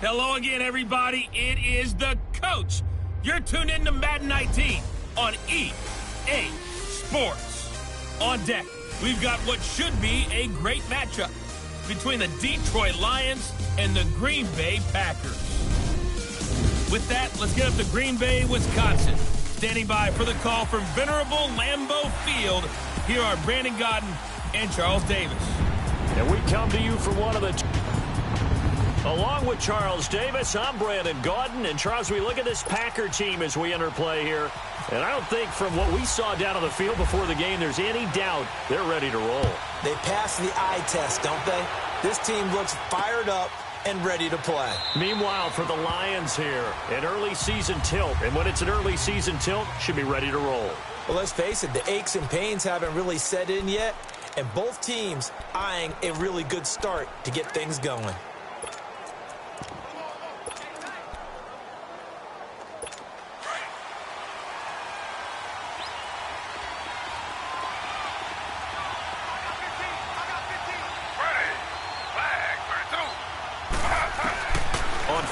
Hello again, everybody. It is the coach. You're tuned in to Madden 19 on EA Sports. On deck, we've got what should be a great matchup between the Detroit Lions and the Green Bay Packers. With that, let's get up to Green Bay, Wisconsin. Standing by for the call from venerable Lambeau Field, here are Brandon Gaudin and Charles Davis. And we come to you from one of the... Along with Charles Davis, I'm Brandon Gaudin. And Charles, we look at this Packer team as we enter play here. And I don't think from what we saw down on the field before the game, there's any doubt they're ready to roll. They pass the eye test, don't they? This team looks fired up and ready to play. Meanwhile, for the Lions here, an early season tilt. And when it's an early season tilt, should be ready to roll. Well, let's face it, the aches and pains haven't really set in yet. And both teams eyeing a really good start to get things going.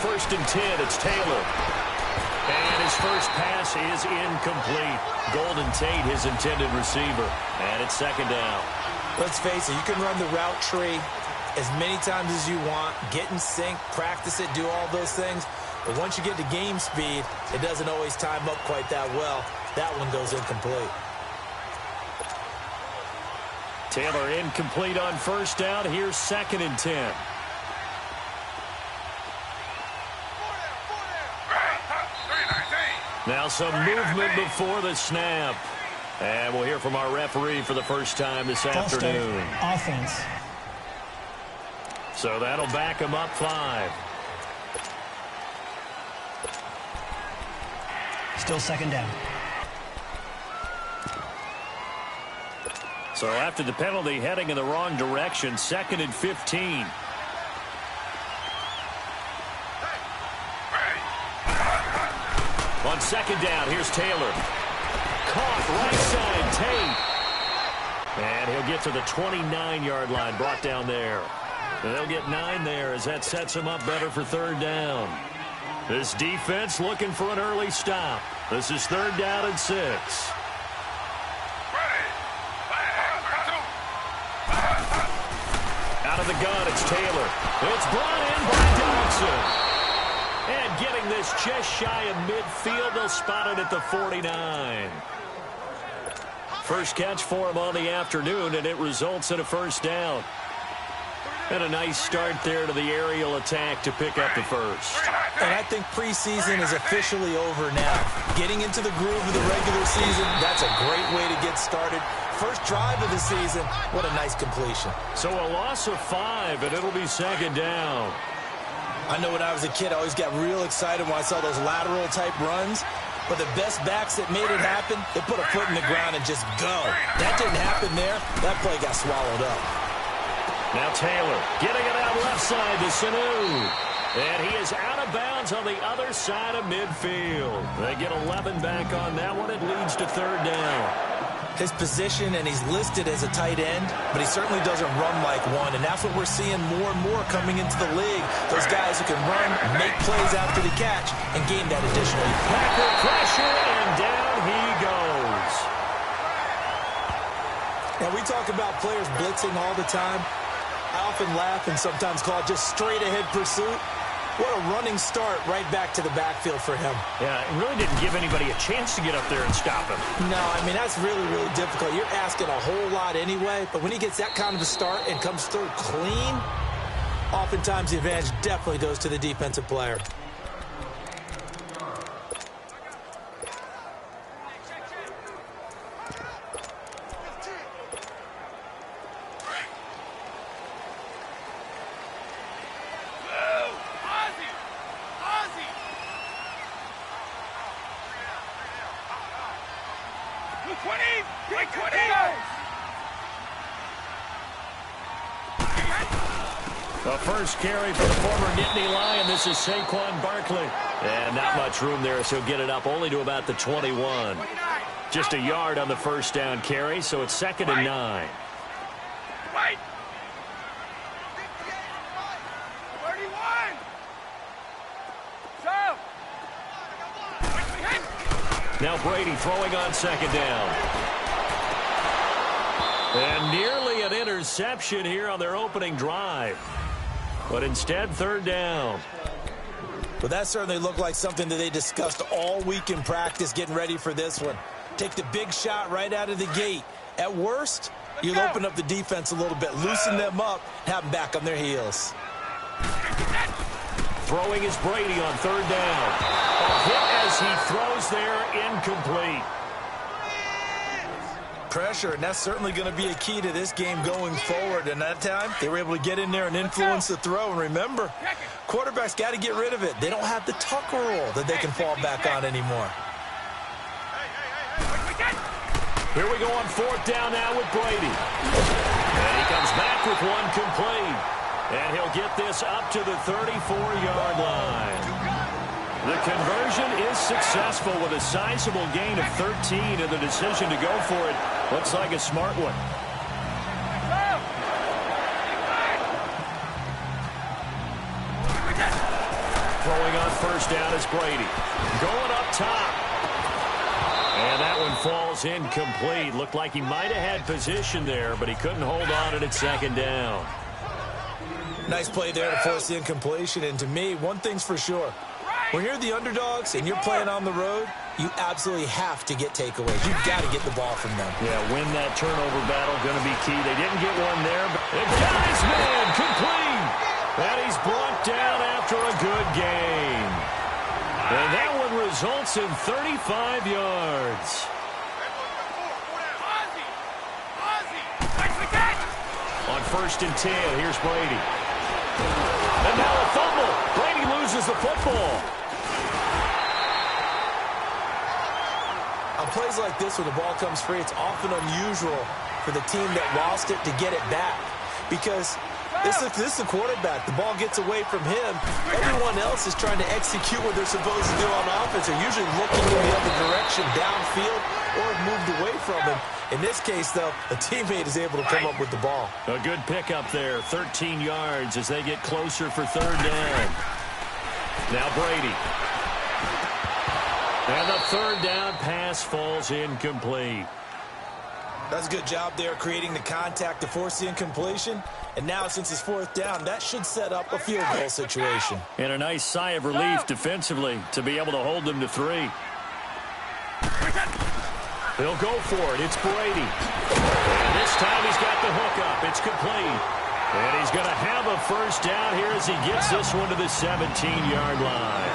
First and 10, it's Taylor. And his first pass is incomplete. Golden Tate, his intended receiver. And it's second down. Let's face it, you can run the route tree as many times as you want, get in sync, practice it, do all those things. But once you get to game speed, it doesn't always time up quite that well. That one goes incomplete. Taylor incomplete on first down. Here's second and 10. Now some movement before the snap. And we'll hear from our referee for the first time this afternoon. Offense. So that'll back him up 5. Still second down. So after the penalty, heading in the wrong direction, second and 15. On second down, here's Taylor. Caught right side, Tate. And he'll get to the 29-yard line, brought down there. And they'll get 9 there as that sets him up better for third down. This defense looking for an early stop. This is third down and 6. Out of the gun, it's Taylor. It's brought in by Dodson. And getting this just shy of midfield, they'll spot it at the 49. First catch for him on the afternoon, and it results in a first down. And a nice start there to the aerial attack to pick up the first. And I think preseason is officially over now. Getting into the groove of the regular season, that's a great way to get started. First drive of the season, what a nice completion. So a loss of 5, and it'll be second down. I know when I was a kid, I always got real excited when I saw those lateral-type runs. But the best backs that made it happen, they put a foot in the ground and just go. That didn't happen there. That play got swallowed up. Now Taylor getting it out left side to Sanu. And he is out of bounds on the other side of midfield. They get 11 back on that one. It leads to third down. His position, and he's listed as a tight end, but he certainly doesn't run like one, and that's what we're seeing more and more coming into the league. Those guys who can run, make plays after the catch, and gain that additional. Packer pressure, and down he goes. Now, we talk about players blitzing all the time. I often laugh and sometimes call it just straight-ahead pursuit. What a running start right back to the backfield for him. Yeah, it really didn't give anybody a chance to get up there and stop him. No, I mean, that's really, really difficult. You're asking a whole lot anyway, but when he gets that kind of a start and comes through clean, oftentimes the advantage definitely goes to the defensive player. The first carry for the former Nittany Lion. This is Saquon Barkley. And not much room there, so he'll get it up only to about the 21. Just a yard on the first down carry, so it's second and 9. Now Brady throwing on second down. And nearly an interception here on their opening drive. But instead, third down. Well, that certainly looked like something that they discussed all week in practice getting ready for this one. Take the big shot right out of the gate. At worst, you'll open up the defense a little bit, loosen them up, have them back on their heels. Throwing is Brady on third down. A hit as he throws there, incomplete. Pressure, and that's certainly going to be a key to this game going forward. And that time, they were able to get in there and influence the throw. And remember, quarterbacks got to get rid of it. They don't have the Tucker rule that they can fall back on anymore. Here we go on fourth down now with Brady. And he comes back with one complete. And he'll get this up to the 34-yard line. The conversion is successful with a sizable gain of 13, and the decision to go for it looks like a smart one. Throwing on first down is Brady. Going up top. And that one falls incomplete. Looked like he might have had position there, but he couldn't hold on it at second down. Nice play there to force the incompletion. And to me, one thing's for sure. When you're the underdogs and you're playing on the road, you absolutely have to get takeaways. You've got to get the ball from them. Yeah, win that turnover battle, going to be key. They didn't get one there, but the guy's man complete. And he's brought down after a good game. And that one results in 35 yards. On first and 10, here's Brady. And now a fumble. Brady loses the football. On plays like this where the ball comes free, it's often unusual for the team that lost it to get it back. Because this is the quarterback. The ball gets away from him. Everyone else is trying to execute what they're supposed to do on offense. They're usually looking in the other direction, downfield, or have moved away from him. In this case, though, a teammate is able to come up with the ball. A good pickup there, 13 yards as they get closer for third down. Now Brady. And the third down pass falls incomplete. That's a good job there creating the contact to force the incompletion. And now, since it's fourth down, that should set up a field goal situation. And a nice sigh of relief defensively to be able to hold them to 3. They'll go for it. It's Brady. And this time he's got the hook up. It's complete. And he's going to have a first down here as he gets this one to the 17-yard line.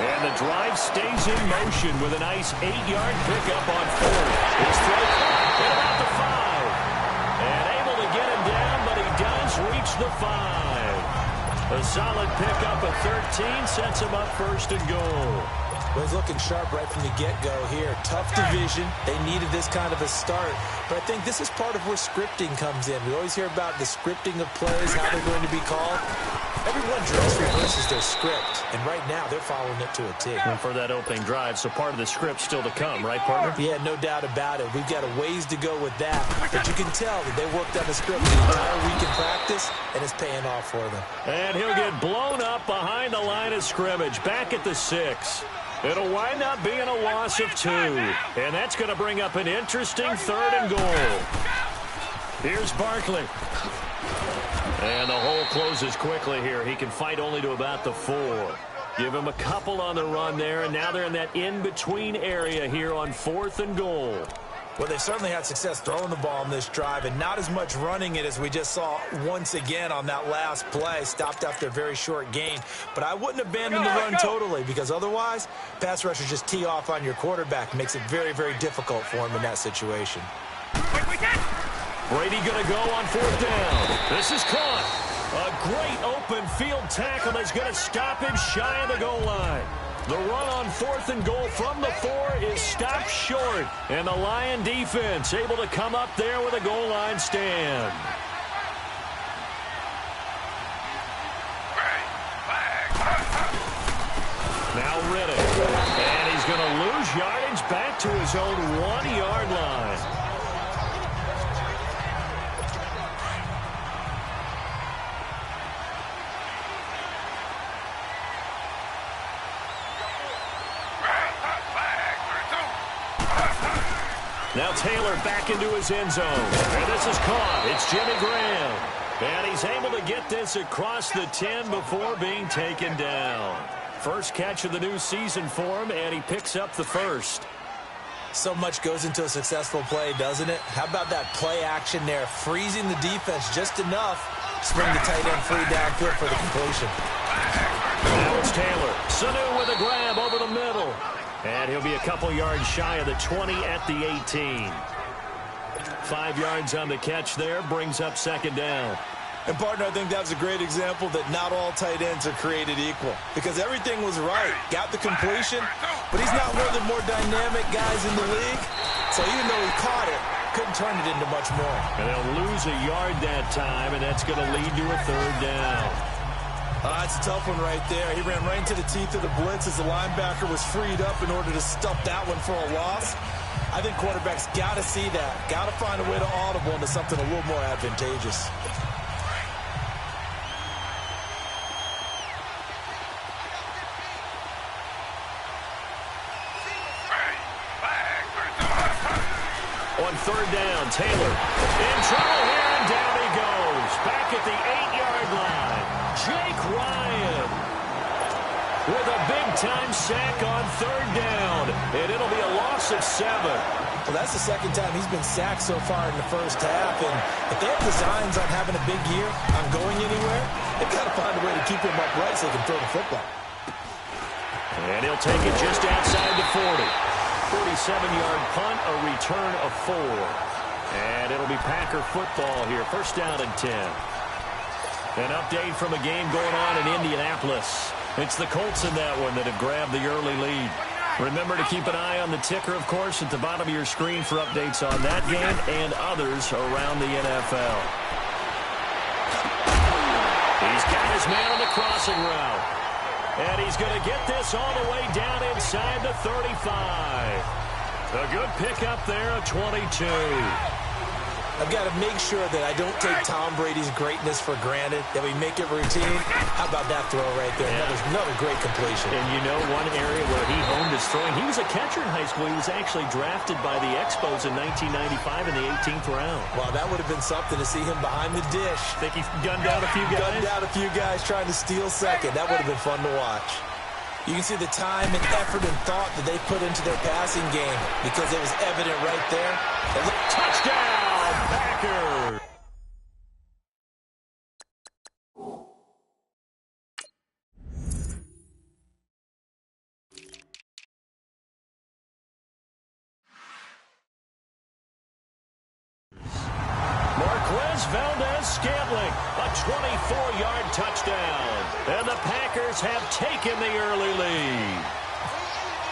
And the drive stays in motion with a nice 8-yard pickup on fourth. His throw at about the 5. And able to get him down, but he does reach the 5. A solid pickup of 13 sets him up first and goal. Well, he's looking sharp right from the get-go here. Tough division. They needed this kind of a start. But I think this is part of where scripting comes in. We always hear about the scripting of plays, how they're going to be called. Everyone dress rehearses their script, and right now they're following it to a T. And for that opening drive, so part of the script still to come, right, partner? Yeah, no doubt about it. We've got a ways to go with that, but you can tell that they worked on the script the entire week in practice, and it's paying off for them. And he'll get blown up behind the line of scrimmage, back at the 6. It'll wind up being a loss of 2, and that's going to bring up an interesting third and goal. Here's Barkley. And the hole closes quickly here. He can fight only to about the 4. Give him a couple on the run there, and now they're in that in-between area here on 4th and goal. Well, they certainly had success throwing the ball on this drive, and not as much running it as we just saw once again on that last play. Stopped after a very short gain. But I wouldn't abandon the run totally, because otherwise, pass rushers just tee off on your quarterback. Makes it very, very difficult for him in that situation. Brady going to go on 4th down. This is caught. A great open field tackle that's going to stop him shy of the goal line. The run on 4th and goal from the 4 is stopped short. And the Lion defense able to come up there with a goal line stand. Now Riddick. And he's going to lose yardage back to his own 1-yard line. Now Taylor back into his end zone. And this is caught. It's Jimmy Graham. And he's able to get this across the 10 before being taken down. First catch of the new season for him, and he picks up the first. So much goes into a successful play, doesn't it? How about that play action there? Freezing the defense just enough. Spring the tight end free downfield for the completion. Now it's Taylor. Sanu with a grab over the middle. And he'll be a couple yards shy of the 20 at the 18. 5 yards on the catch there, brings up second down. And, partner, I think that's a great example that not all tight ends are created equal. Because everything was right. Got the completion, but he's not one of the more dynamic guys in the league. So even though he caught it, couldn't turn it into much more. And they'll lose a yard that time, and that's going to lead to a third down. That's a tough one right there. He ran right into the teeth of the blitz as the linebacker was freed up in order to stuff that one for a loss. I think quarterbacks got to see that. Got to find a way to audible into something a little more advantageous. On third down, Taylor in trouble here, and down he goes. Back at the 8-yard line. Jake Ryan with a big-time sack on third down, and it'll be a loss of 7. Well, that's the second time he's been sacked so far in the first half, and if they have designs on having a big year, on going anywhere, they've got to find a way to keep him upright so they can throw the football. And he'll take it just outside the 40. 47-yard punt, a return of 4. And it'll be Packer football here. First down and 10. An update from a game going on in Indianapolis. It's the Colts in that one that have grabbed the early lead. Remember to keep an eye on the ticker, of course, at the bottom of your screen for updates on that game and others around the NFL. He's got his man on the crossing route. And he's going to get this all the way down inside the 35. A good pickup there, a 22. I've got to make sure that I don't take Tom Brady's greatness for granted, that we make it routine. How about that throw right there? Yeah. Another great completion. And you know one area where he honed his throwing, he was a catcher in high school. He was actually drafted by the Expos in 1995 in the 18th round. Well, that would have been something to see him behind the dish. Think he gunned down a few guys? Gunned down a few guys trying to steal second. That would have been fun to watch. You can see the time and effort and thought that they put into their passing game because it was evident right there. Touchdown, Packers! Marquez Valdez-Scantling, a 24-yard touchdown. And the Packers have taken the early lead.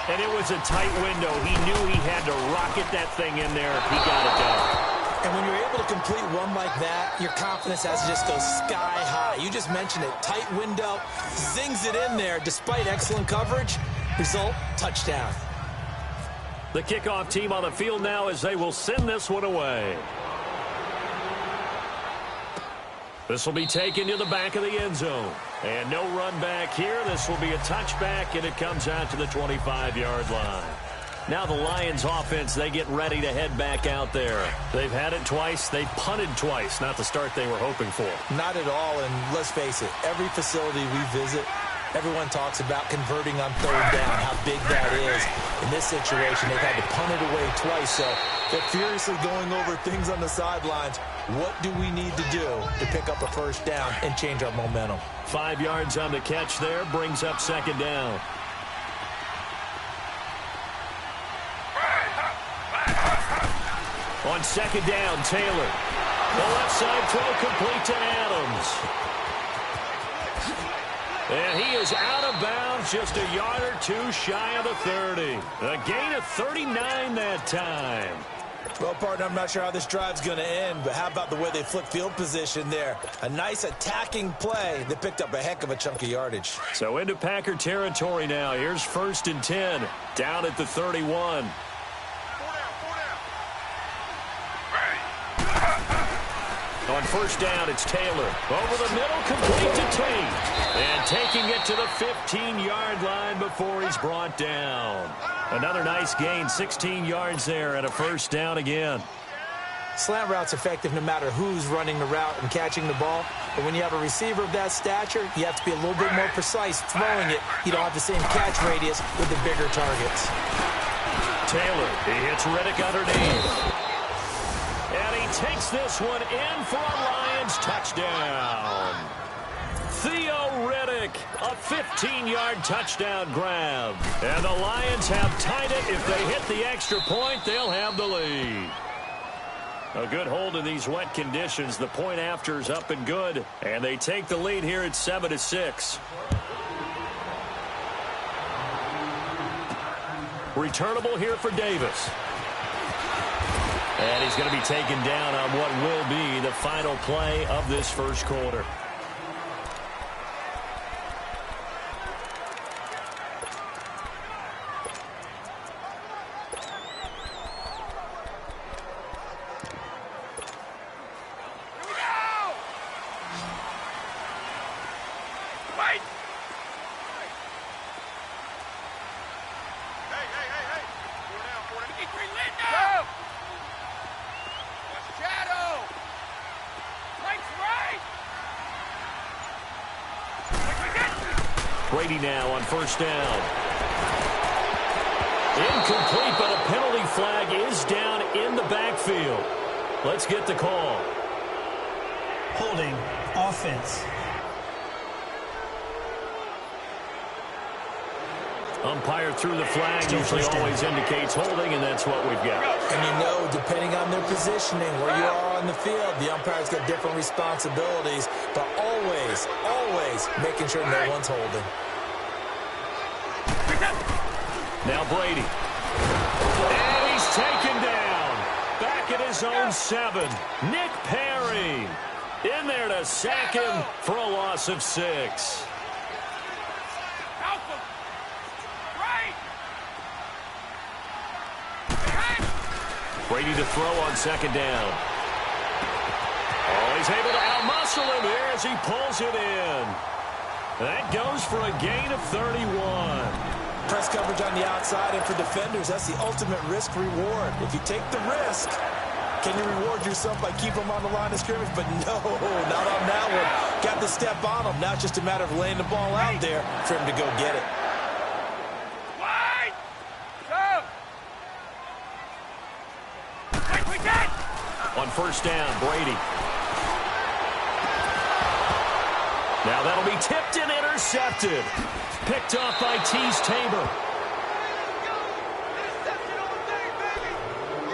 And it was a tight window. He knew he had to rocket that thing in there. He got it done. And when you're able to complete one like that, your confidence has to just go sky high. You just mentioned it. Tight window, zings it in there despite excellent coverage. Result, touchdown. The kickoff team on the field now as they will send this one away. This will be taken to the back of the end zone. And no run back here. This will be a touchback, and it comes out to the 25-yard line. Now the Lions offense, they get ready to head back out there. They've had it twice. They've punted twice. Not the start they were hoping for. Not at all, and let's face it, every facility we visit, everyone talks about converting on third down, how big that is. In this situation, they've had to punt it away twice, so they're furiously going over things on the sidelines. What do we need to do to pick up a first down and change our momentum? 5 yards on the catch there, brings up second down. On second down, Taylor. The left side throw complete to Adams. And he is out of bounds, just a yard or two shy of the 30. A gain of 39 that time. Well, partner, I'm not sure how this drive's going to end, but how about the way they flip field position there? A nice attacking play that picked up a heck of a chunk of yardage. So into Packer territory now. Here's first and 10, down at the 31. On first down, it's Taylor. Over the middle, complete to Tate. And taking it to the 15-yard line before he's brought down. Another nice gain, 16 yards there and a first down again. Slant route's effective no matter who's running the route and catching the ball. But when you have a receiver of that stature, you have to be a little bit more precise throwing it. You don't have the same catch radius with the bigger targets. Taylor, he hits Riddick underneath. And he takes this one in for a Lions touchdown. Theo Riddick, a 15-yard touchdown grab. And the Lions have tied it. If they hit the extra point, they'll have the lead. A good hold in these wet conditions. The point after is up and good. And they take the lead here at 7-6. Returnable here for Davis. And he's going to be taken down on what will be the final play of this first quarter. Brady now on first down. Incomplete, but a penalty flag is down in the backfield. Let's get the call. Holding offense. Umpire threw the flag, usually always indicates holding, and that's what we've got. And you know, depending on their positioning, where you are on the field, the umpire's got different responsibilities, but always making sure no one's holding. Now Brady. And he's taken down. Back at his own 7. Nick Perry in there to sack him for a loss of 6. Brady to throw on second down. Oh, he's able to outmuscle him here as he pulls it in. That goes for a gain of 31. Press coverage on the outside, and for defenders, that's the ultimate risk-reward. If you take the risk, can you reward yourself by keeping them on the line of scrimmage? But no, not on that one. Got the step on him. Now it's just a matter of laying the ball out there for him to go get it. On first down, Brady. Now that'll be tipped and intercepted. Picked off by Teez Tabor.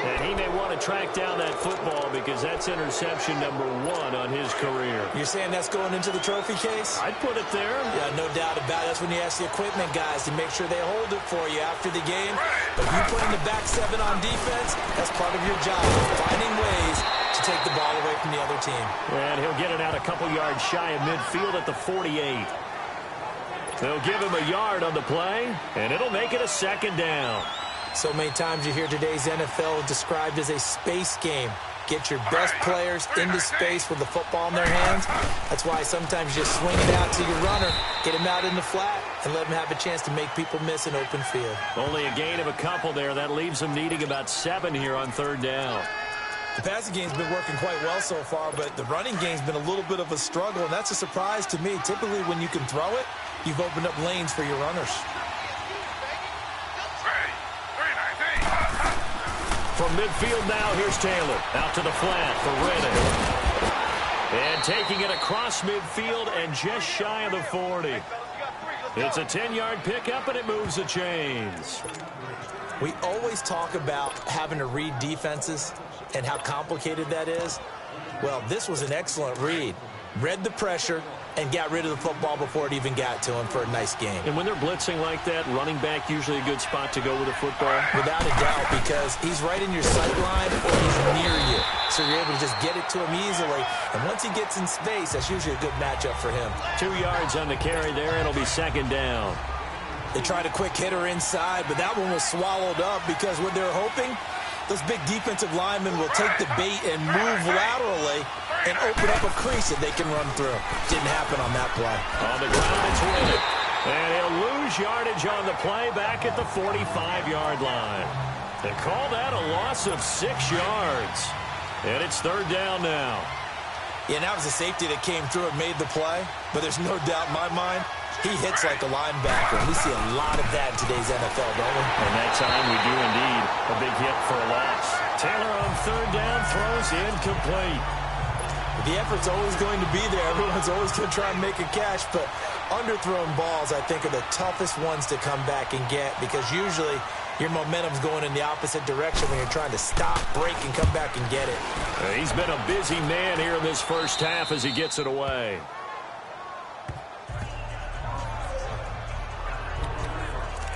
And he may want to track down that football because that's interception number 1 on his career. You're saying that's going into the trophy case? I'd put it there. Yeah, no doubt about it. That's when you ask the equipment guys to make sure they hold it for you after the game. But you putting the back 7 on defense, that's part of your job, finding ways to take the ball away from the other team. And he'll get it out a couple yards shy of midfield at the 48. They'll give him a yard on the play, and it'll make it a second down. So many times you hear today's NFL described as a space game. Get your best players into space with the football in their hands. That's why sometimes you just swing it out to your runner, get him out in the flat, and let him have a chance to make people miss an open field. Only a gain of a couple there. That leaves them needing about 7 here on third down. The passing game's been working quite well so far, but the running game's been a little bit of a struggle, and that's a surprise to me. Typically, when you can throw it, you've opened up lanes for your runners. From midfield now, here's Taylor. Out to the flat for Riddick. And taking it across midfield and just shy of the 40. It's a 10-yard pickup, and it moves the chains. We always talk about having to read defenses and how complicated that is. Well, this was an excellent read. Read the pressure and got rid of the football before it even got to him for a nice game. And when they're blitzing like that, running back usually a good spot to go with the football? Without a doubt, because he's right in your sight line or he's near you. So you're able to just get it to him easily. And once he gets in space, that's usually a good matchup for him. 2 yards on the carry there. It'll be second down. They tried a quick hitter inside, but that one was swallowed up because what they're hoping, those big defensive linemen will take the bait and move laterally and open up a crease that they can run through. Didn't happen on that play. On the ground, it's Riddick. And he'll lose yardage on the play back at the 45-yard line. They call that a loss of 6 yards. And it's third down now. Yeah, and that was a safety that came through and made the play. But there's no doubt in my mind, he hits like a linebacker. We see a lot of that in today's NFL, don't we? And that time we do indeed. A big hit for a loss. Taylor on third down throws incomplete. The effort's always going to be there. Everyone's always going to try and make a catch, but underthrown balls, I think, are the toughest ones to come back and get because usually your momentum's going in the opposite direction when you're trying to stop, break, and come back and get it. He's been a busy man here in this first half as he gets it away.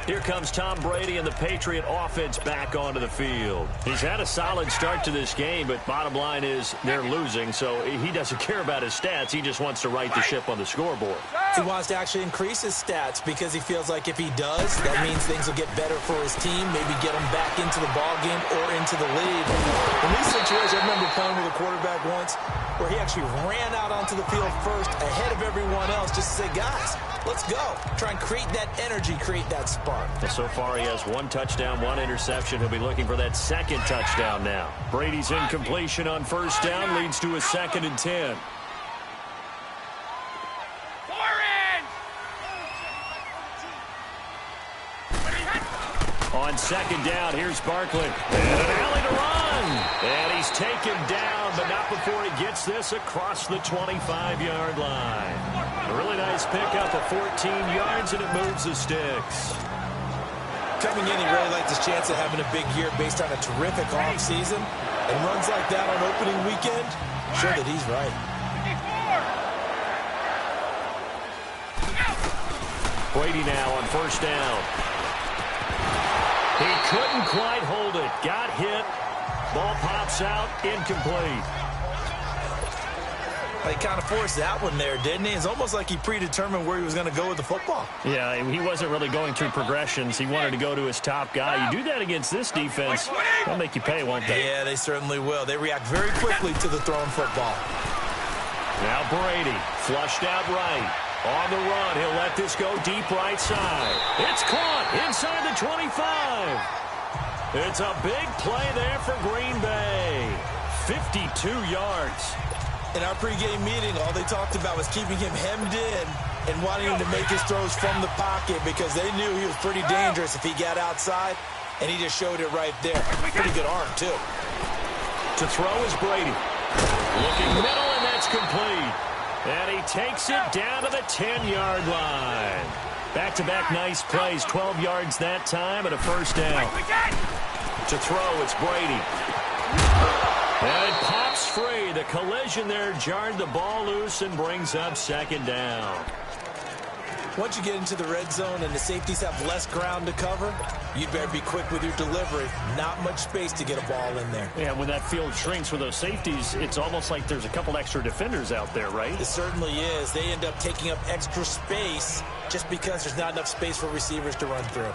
Here comes Tom Brady and the Patriot offense back onto the field. He's had a solid start to this game, but bottom line is they're losing, so he doesn't care about his stats. He just wants to right the ship on the scoreboard. He wants to actually increase his stats because he feels like if he does, that means things will get better for his team, maybe get him back into the ball game or into the lead. In these situations, I remember playing with a quarterback once where he actually ran out onto the field first ahead of everyone else just to say, guys, let's go. Try and create that energy, create that spark. So far, he has 1 touchdown, 1 interception. He'll be looking for that second touchdown now. Brady's incompletion on first down leads to a 2nd and 10. On second down, here's Barkley. And an alley to run. And he's taken down, but not before he gets this across the 25-yard line. A really nice pickup of 14 yards, and it moves the sticks. Coming in, he really liked his chance of having a big year based on a terrific offseason. And runs like that on opening weekend, show that he's right. Brady now on first down. He couldn't quite hold it. Got hit. Ball pops out. Incomplete. He kind of forced that one there, didn't he? It's almost like he predetermined where he was going to go with the football. Yeah, he wasn't really going through progressions. He wanted to go to his top guy. You do that against this defense, they'll make you pay, won't they? Yeah, they certainly will. They react very quickly to the thrown football. Now Brady, flushed out right. On the run, he'll let this go deep right side. It's caught inside the 25. It's a big play there for Green Bay. 52 yards. In our pregame meeting, all they talked about was keeping him hemmed in and wanting him to make his throws from the pocket because they knew he was pretty dangerous if he got outside, and he just showed it right there. Pretty good arm, too. To throw is Brady. Looking middle, and that's complete. And he takes it down to the 10-yard line. Back-to-back nice plays, 12 yards that time and a first down. To throw, it's Brady. And it pops free. The collision there jarred the ball loose and brings up second down. Once you get into the red zone and the safeties have less ground to cover, you'd better be quick with your delivery. Not much space to get a ball in there. Yeah, when that field shrinks with those safeties, it's almost like there's a couple extra defenders out there, right? It certainly is. They end up taking up extra space just because there's not enough space for receivers to run through.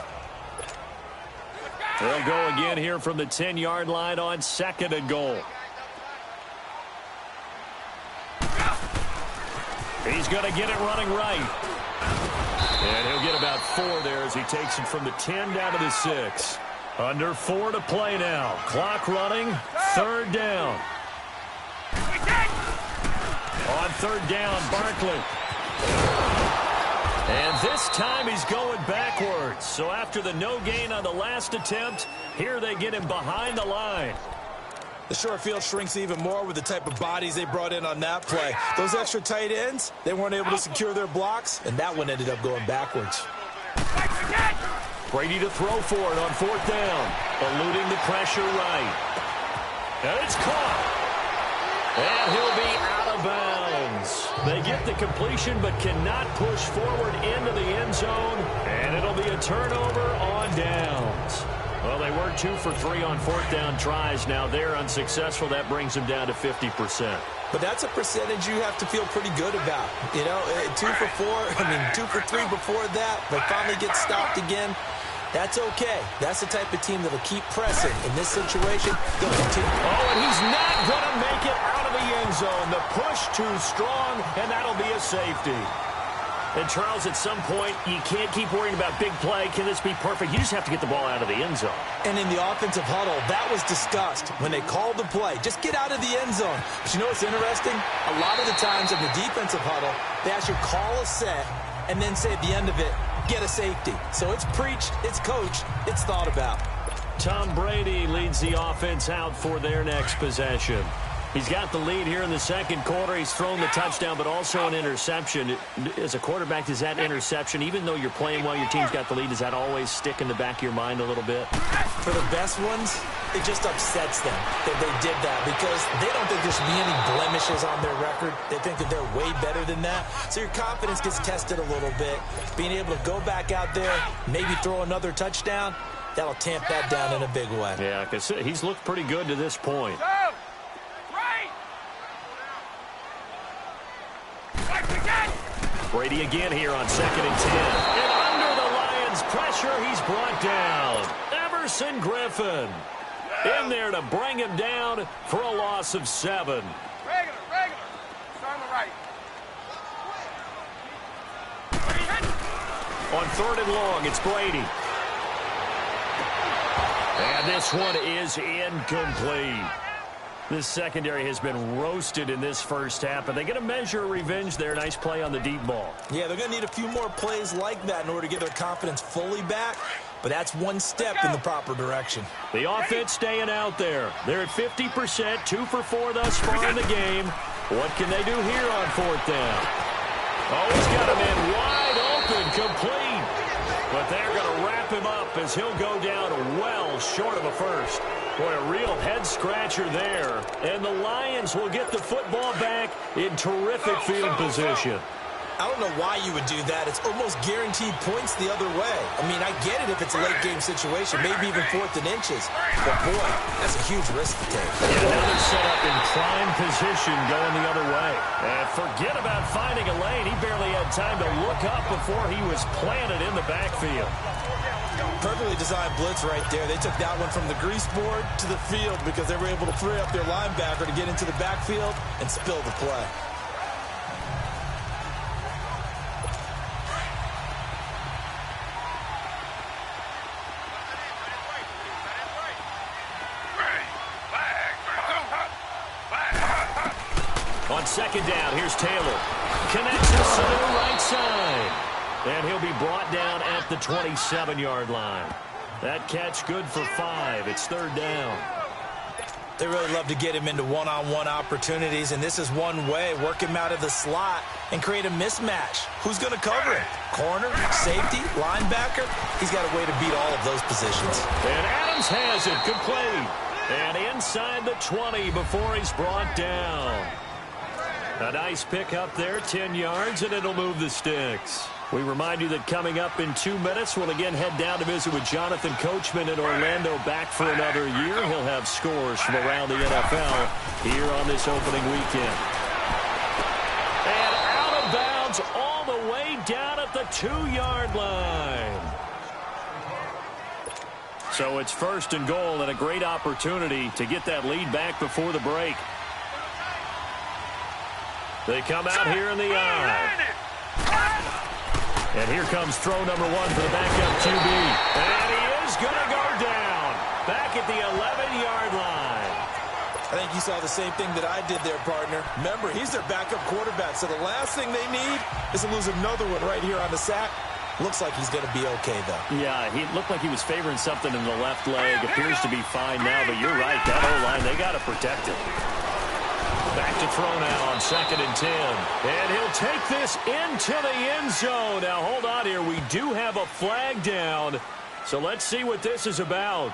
They'll go again here from the 10-yard line on 2nd and goal. He's going to get it running right. And he'll get about 4 there as he takes it from the 10 down to the 6. Under 4 to play now. Clock running. 3rd down. On 3rd down, Barkley. And this time he's going backwards. So after the no gain on the last attempt, here they get him behind the line. The short field shrinks even more with the type of bodies they brought in on that play. Those extra tight ends, they weren't able to secure their blocks, and that one ended up going backwards. Brady to throw for it on 4th down. Eluding the pressure right. And it's caught. And he'll be out of bounds. They get the completion but cannot push forward into the end zone. And it'll be a turnover on downs. Well, they were 2 for 3 on 4th down tries. Now they're unsuccessful. That brings them down to 50%. But that's a percentage you have to feel pretty good about. You know, 2 for 2 for 3 before that. They finally get stopped again. That's okay. That's the type of team that'll keep pressing. In this situation, they'll continue. Oh, and he's not going to make it out of the end zone. The push too strong, and that'll be a safety. And, Charles, at some point, you can't keep worrying about big play. Can this be perfect? You just have to get the ball out of the end zone. And in the offensive huddle, that was discussed when they called the play. Just get out of the end zone. But you know what's interesting? A lot of the times in the defensive huddle, they actually call a set and then say at the end of it, get a safety. So it's preached, it's coached, it's thought about. Tom Brady leads the offense out for their next possession. He's got the lead here in the second quarter. He's thrown the touchdown, but also an interception. As a quarterback, does that interception, even though you're playing while your team's got the lead, does that always stick in the back of your mind a little bit? For the best ones, it just upsets them that they did that because they don't think there should be any blemishes on their record. They think that they're way better than that. So your confidence gets tested a little bit. Being able to go back out there, maybe throw another touchdown, that'll tamp that down in a big way. Yeah, because he's looked pretty good to this point. Brady again here on 2nd and 10. And under the Lions' pressure, he's brought down. Everson Griffin in there to bring him down for a loss of 7. Regular. Start on the right. On 3rd and long, it's Brady. And this one is incomplete. This secondary has been roasted in this first half, but they get a measure of revenge there. Nice play on the deep ball. Yeah, they're going to need a few more plays like that in order to get their confidence fully back, but that's one step in the proper direction. The offense staying out there. They're at 50%, 2 for 4 thus far in the game. What can they do here on 4th down? Oh, he's got him in wide open, complete. But they're going to wrap him up as he'll go down well short of a first. Boy, a real head-scratcher there. And the Lions will get the football back in terrific field position. I don't know why you would do that. It's almost guaranteed points the other way. I mean, I get it if it's a late-game situation, maybe even 4th and inches. But, boy, that's a huge risk to take. Yeah, now they're set up in prime position going the other way. And forget about finding a lane. He barely had time to look up before he was planted in the backfield. Perfectly designed blitz right there. They took that one from the grease board to the field because they were able to free up their linebacker to get into the backfield and spill the play. On 2nd down, here's Taylor. Connects to the right side. And he'll be brought down at the 27-yard line. That catch good for 5. It's 3rd down. They really love to get him into one-on-one opportunities, and this is one way. Work him out of the slot and create a mismatch. Who's going to cover him? Corner, safety, linebacker? He's got a way to beat all of those positions. And Adams has it, complete. And inside the 20 before he's brought down. A nice pick up there, 10 yards, and it'll move the sticks. We remind you that coming up in 2 minutes, we'll again head down to visit with Jonathan Coachman in Orlando, back for another year. He'll have scores from around the NFL here on this opening weekend. And out of bounds all the way down at the 2-yard line. So it's 1st and goal and a great opportunity to get that lead back before the break. They come out here in the eye. And here comes throw number 1 for the backup QB. And he is going to go down. Back at the 11-yard line. I think you saw the same thing that I did there, partner. Remember, he's their backup quarterback, so the last thing they need is to lose another one right here on the sack. Looks like he's going to be okay, though. Yeah, he looked like he was favoring something in the left leg. Appears to be fine now, but you're right. That O-line, they got to protect it. Back to throw now on 2nd and 10. And he'll take this into the end zone. Now, hold on here. We do have a flag down. So let's see what this is about.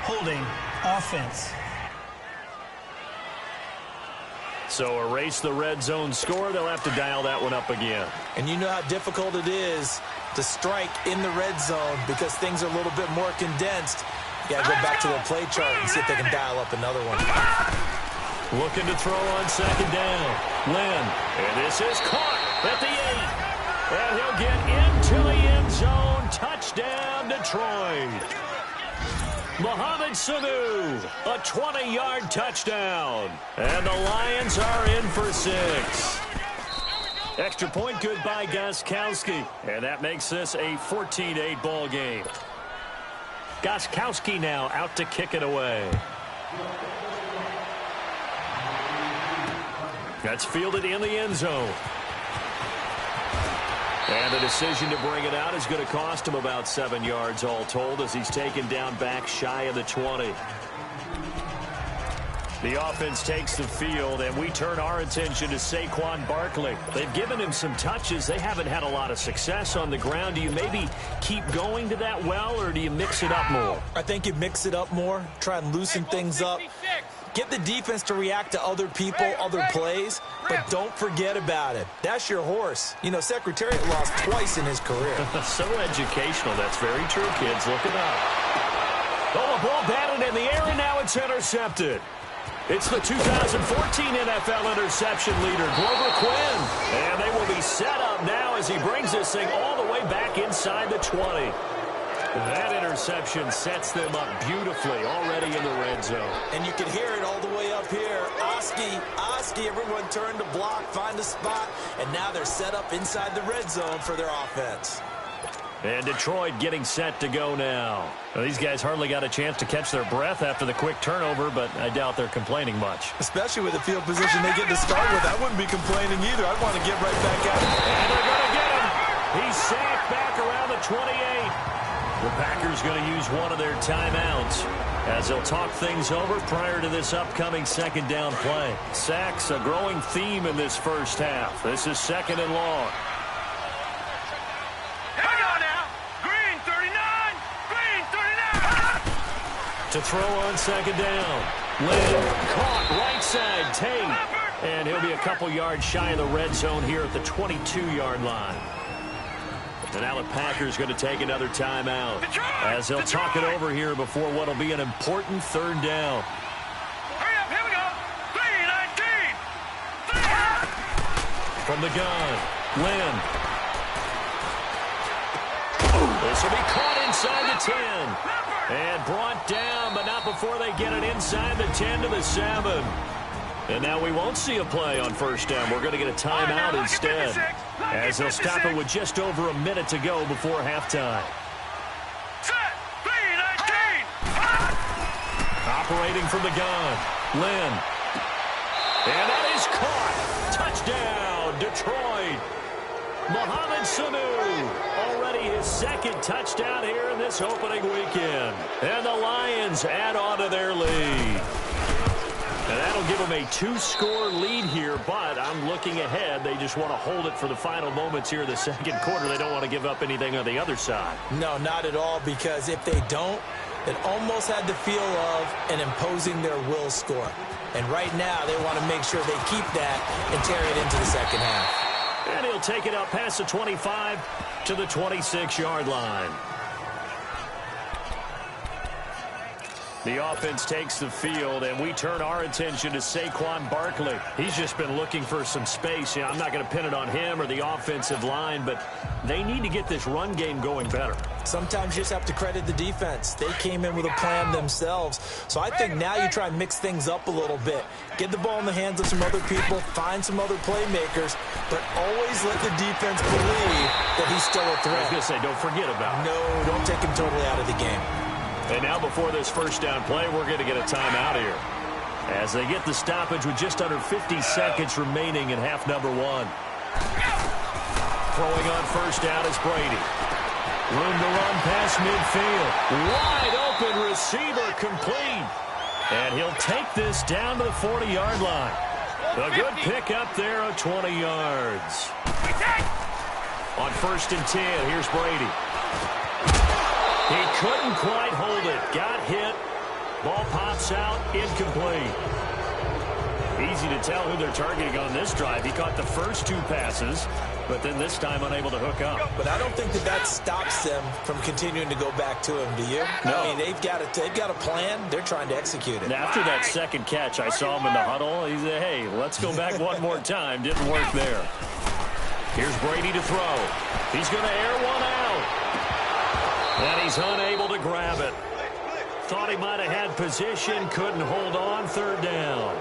Holding offense. So erase the red zone score. They'll have to dial that one up again. And you know how difficult it is to strike in the red zone because things are a little bit more condensed. You got to go back to their play chart and see if they can dial up another one. Looking to throw on 2nd down. Lynn. And this is caught at the 8. And he'll get into the end zone. Touchdown, Detroit. Mohamed Sanu, a 20-yard touchdown. And the Lions are in for 6. Extra point good by Gostkowski. And that makes this a 14-8 ball game. Gostkowski now out to kick it away. That's fielded in the end zone. And the decision to bring it out is going to cost him about 7 yards all told as he's taken down back shy of the 20. The offense takes the field, and we turn our attention to Saquon Barkley. They've given him some touches. They haven't had a lot of success on the ground. Do you maybe keep going to that well, or do you mix it up more? I think you mix it up more, try and loosen things up. Get the defense to react to other people, other plays, but don't forget about it. That's your horse. You know, Secretariat lost twice in his career. So educational. That's very true, kids. Look it up. Oh, the ball batted in the air, and now it's intercepted. It's the 2014 NFL interception leader, Glover Quinn. And they will be set up now as he brings this thing all the way back inside the 20. That interception sets them up beautifully already in the red zone. And you can hear it all the way up here. Oski, everyone turned to block, find a spot, and now they're set up inside the red zone for their offense. And Detroit getting set to go now. Well, these guys hardly got a chance to catch their breath after the quick turnover, but I doubt they're complaining much. Especially with the field position they get to start with. I wouldn't be complaining either. I'd want to get right back at it. And they're going to get him. He's sacked back around the 28. The Packers going to use one of their timeouts as they'll talk things over prior to this upcoming second down play. Sacks, a growing theme in this first half. This is second and long. To throw on second down. Lynn caught right side. Tate. And he'll be a couple yards shy of the red zone here at the 22-yard line. And now the Packers going to take another timeout as they'll talk it over here before what will be an important third down. Hurry up, here we go. 3-19. From the gun, Lynn. This will be caught inside the 10. And brought down, but not before they get it inside the 10 to the 7. And now we won't see a play on first down. We're going to get a timeout instead as they'll stop it with just over a minute to go before halftime. Set. 3-19. Operating from the gun, Lynn. And that is caught. Touchdown, Detroit. Mohamed Sanu, already his second touchdown here in this opening weekend. And the Lions add on to their lead. And that'll give them a 2-score lead here, but I'm looking ahead. They just want to hold it for the final moments here in the second quarter. They don't want to give up anything on the other side. No, not at all, because if they don't, it almost had the feel of an imposing their will score. And right now, they want to make sure they keep that and carry it into the second half. And he'll take it out past the 25 to the 26-yard line. The offense takes the field, and we turn our attention to Saquon Barkley. He's just been looking for some space. You know, I'm not going to pin it on him or the offensive line, but they need to get this run game going better. Sometimes you just have to credit the defense. They came in with a plan themselves. So I think now you try and mix things up a little bit. Get the ball in the hands of some other people, find some other playmakers, but always let the defense believe that he's still a threat. I was going to say, don't forget about it. No, don't take him totally out of the game. And now before this first down play, we're going to get a timeout here as they get the stoppage with just under 50 seconds remaining in half number one. Throwing on first down is Brady. Room to run past midfield. Wide open receiver complete. And he'll take this down to the 40-yard line. A good pick up there of 20 yards. On first and 10, here's Brady. He couldn't quite hold it. Got hit. Ball pops out. Incomplete. Easy to tell who they're targeting on this drive. He caught the first 2 passes, but then this time unable to hook up. But I don't think that stops them from continuing to go back to him, do you? No. I mean, they've got a plan. They're trying to execute it. And after that second catch, I saw him in the huddle. He said, hey, let's go back one more time. Didn't work there. Here's Brady to throw. He's going to air one out. And he's unable to grab it. Thought he might have had position, couldn't hold on, third down.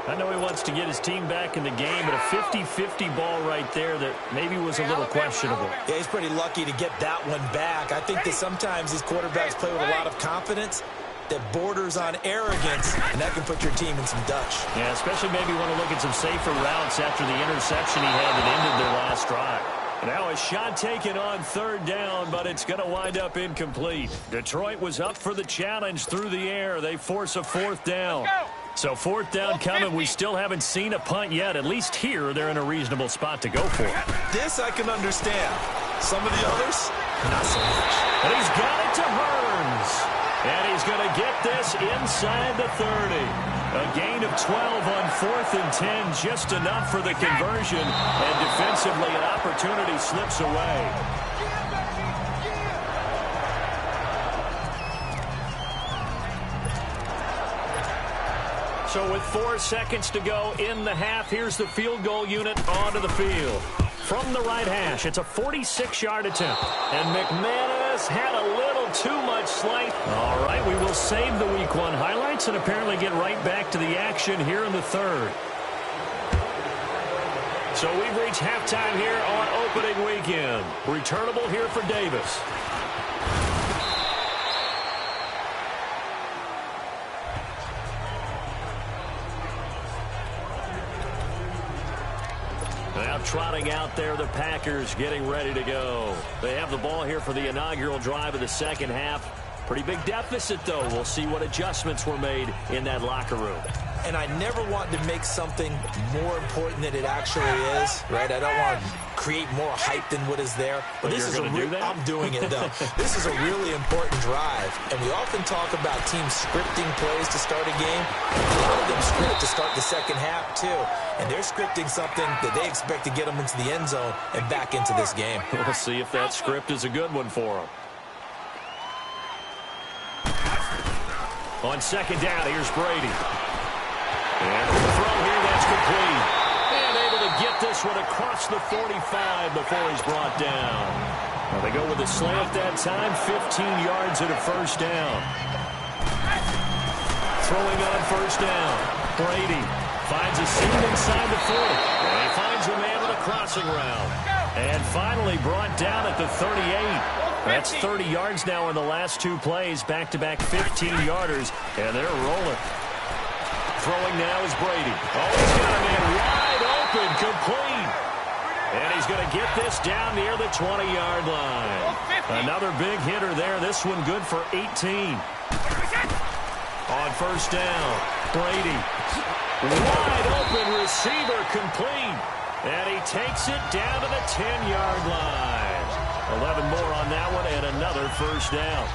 I know he wants to get his team back in the game, but a 50-50 ball right there that maybe was a little questionable. Yeah, he's pretty lucky to get that one back. I think that sometimes these quarterbacks play with a lot of confidence that borders on arrogance, and that can put your team in some Dutch. Yeah, especially maybe want to look at some safer routes after the interception he had that ended their last drive. Now a shot taken on third down, but it's going to wind up incomplete. Detroit was up for the challenge through the air. They force a fourth down. So fourth down coming. We still haven't seen a punt yet. At least here, they're in a reasonable spot to go for it. This I can understand. Some of the others, not so much. And he's got it to Hearns. And he's going to get this inside the 30. A gain of 12 on 4th and 10, just enough for the conversion. And defensively, an opportunity slips away. So with 4 seconds to go in the half, here's the field goal unit onto the field. From the right hash, it's a 46-yard attempt. And McManus had a little too much slight. All right, we will save the Week 1 highlights and apparently get right back to the action here in the third. So we've reached halftime here on opening weekend. Returnable here for Davis. Now trotting out there, the Packers getting ready to go. They have the ball here for the inaugural drive of the second half. Pretty big deficit, though. We'll see what adjustments were made in that locker room. And I never want to make something more important than it actually is, right? I don't want to create more hype than what is there. But this is I'm doing it, though. This is a really important drive. And we often talk about teams scripting plays to start a game. A lot of them script to start the second half, too. And they're scripting something that they expect to get them into the end zone and back into this game. We'll see if that script is a good one for them. On second down, here's Brady. And the throw here, that's complete. And able to get this one across the 45 before he's brought down. Well, they go with a slant that time, 15 yards and a first down. Throwing on first down. Brady finds a seam inside the 40. And he finds a man with a crossing route. And finally brought down at the 38. That's 30 yards now in the last 2 plays. Back-to-back 15-yarders. And they're rolling. Throwing now is Brady. Oh, he's got a man wide open, complete. And he's going to get this down near the 20-yard line. Another big hitter there. This one good for 18. On first down, Brady. Wide open receiver, complete. And he takes it down to the 10-yard line. 11 more on that one and another first down.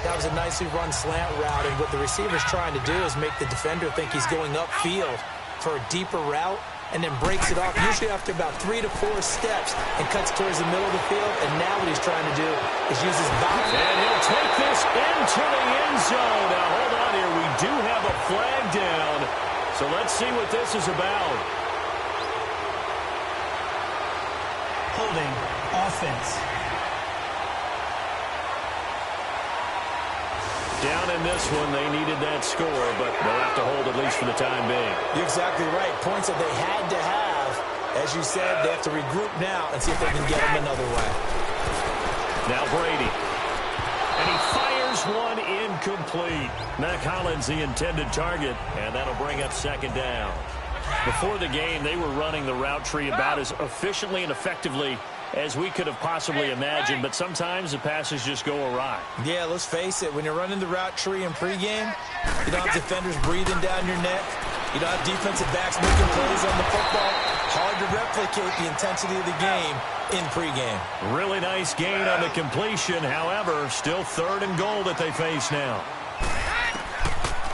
That was a nicely run slant route, and what the receiver's trying to do is make the defender think he's going upfield for a deeper route and then breaks it off, usually after about 3 to 4 steps, and cuts towards the middle of the field. And now what he's trying to do is use his bounce. And he'll take this into the end zone. Now, hold on here. We do have a flag down, so let's see what this is about. Holding offense. Down in this one, they needed that score, but they'll have to hold at least for the time being. You're exactly right. Points that they had to have. As you said, they have to regroup now and see if they can get them another way. Now Brady. And he fires one incomplete. Mac Hollins, the intended target, and that'll bring up second down. Before the game, they were running the route tree about as efficiently and effectively as we could have possibly imagined, but sometimes the passes just go awry. Yeah, let's face it. When you're running the route tree in pregame, you don't have defenders breathing down your neck. You don't have defensive backs making plays on the football. Hard to replicate the intensity of the game in pregame. Really nice gain on the completion. However, still third and goal that they face now.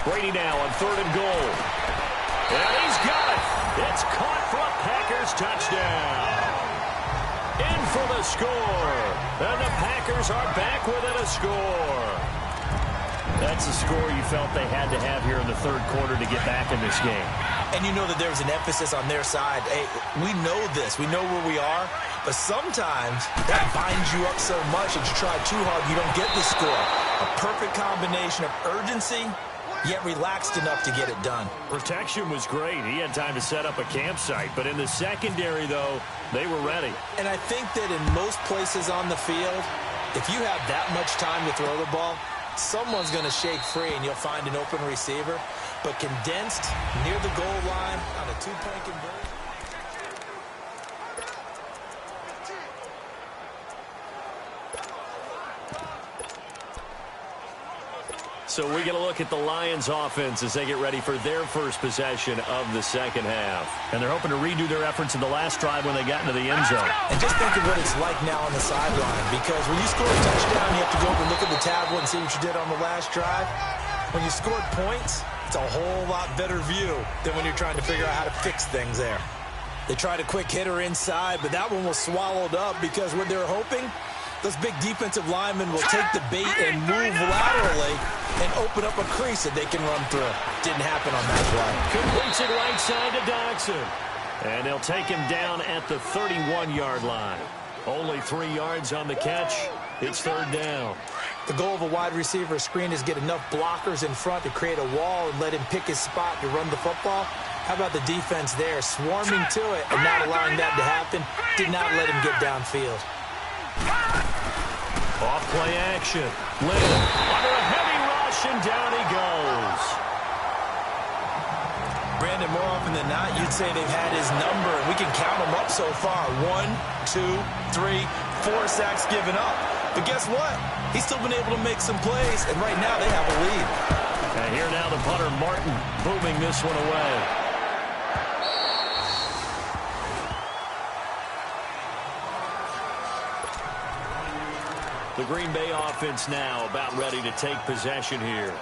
Brady now on third and goal. And he's got it. It's caught for a Packers touchdown. In for the score. And the Packers are back within a score. That's a score you felt they had to have here in the third quarter to get back in this game. And you know that there's an emphasis on their side. Hey, we know this. We know where we are. But sometimes that binds you up so much that you try too hard, you don't get the score. A perfect combination of urgency yet relaxed enough to get it done. Protection was great. He had time to set up a campsite. But in the secondary, though, they were ready. And I think that in most places on the field, if you have that much time to throw the ball, someone's going to shake free and you'll find an open receiver. But condensed near the goal line on a two-point conversion. So we get a look at the Lions offense as they get ready for their first possession of the second half. And they're hoping to redo their efforts in the last drive when they got into the end zone. And just think of what it's like now on the sideline, because when you score a touchdown, you have to go over and look at the tablet and see what you did on the last drive. When you scored points, it's a whole lot better view than when you're trying to figure out how to fix things there. They tried a quick hitter inside, but that one was swallowed up because what they're hoping, those big defensive linemen will take the bait and move laterally and open up a crease that they can run through. Didn't happen on that play. Completes it right side to Dodson. And they'll take him down at the 31-yard line. Only 3 yards on the catch. It's third down. The goal of a wide receiver screen is get enough blockers in front to create a wall and let him pick his spot to run the football. How about the defense there, swarming to it and not allowing that to happen? Did not let him get downfield. Off play action. Lynn under a heavy rush, and down he goes. Brandon, more often than not, you'd say they've had his number, and we can count them up so far. 1, 2, 3, 4 sacks given up. But guess what? He's still been able to make some plays, and right now they have a lead. And here now the punter, Martin, booming this one away. The Green Bay offense now about ready to take possession here.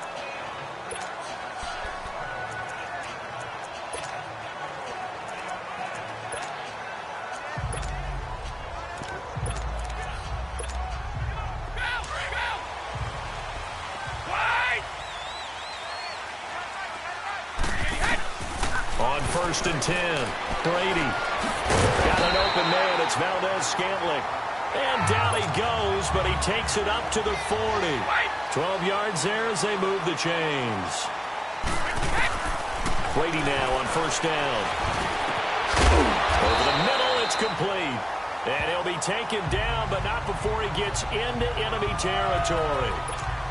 On 1st and 10, Brady. Got an open man. It's Valdez-Scantling. And down he goes, but he takes it up to the 40. 12 yards there as they move the chains. Brady now on 1st down. Over the middle, it's complete. And he'll be taken down, but not before he gets into enemy territory.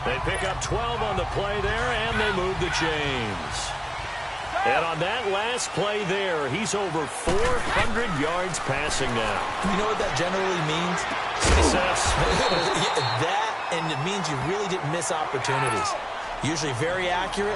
They pick up 12 on the play there, and they move the chains. And on that last play there, he's over 400 yards passing now. You know what that generally means? Success. That, and it means you really didn't miss opportunities. Usually very accurate.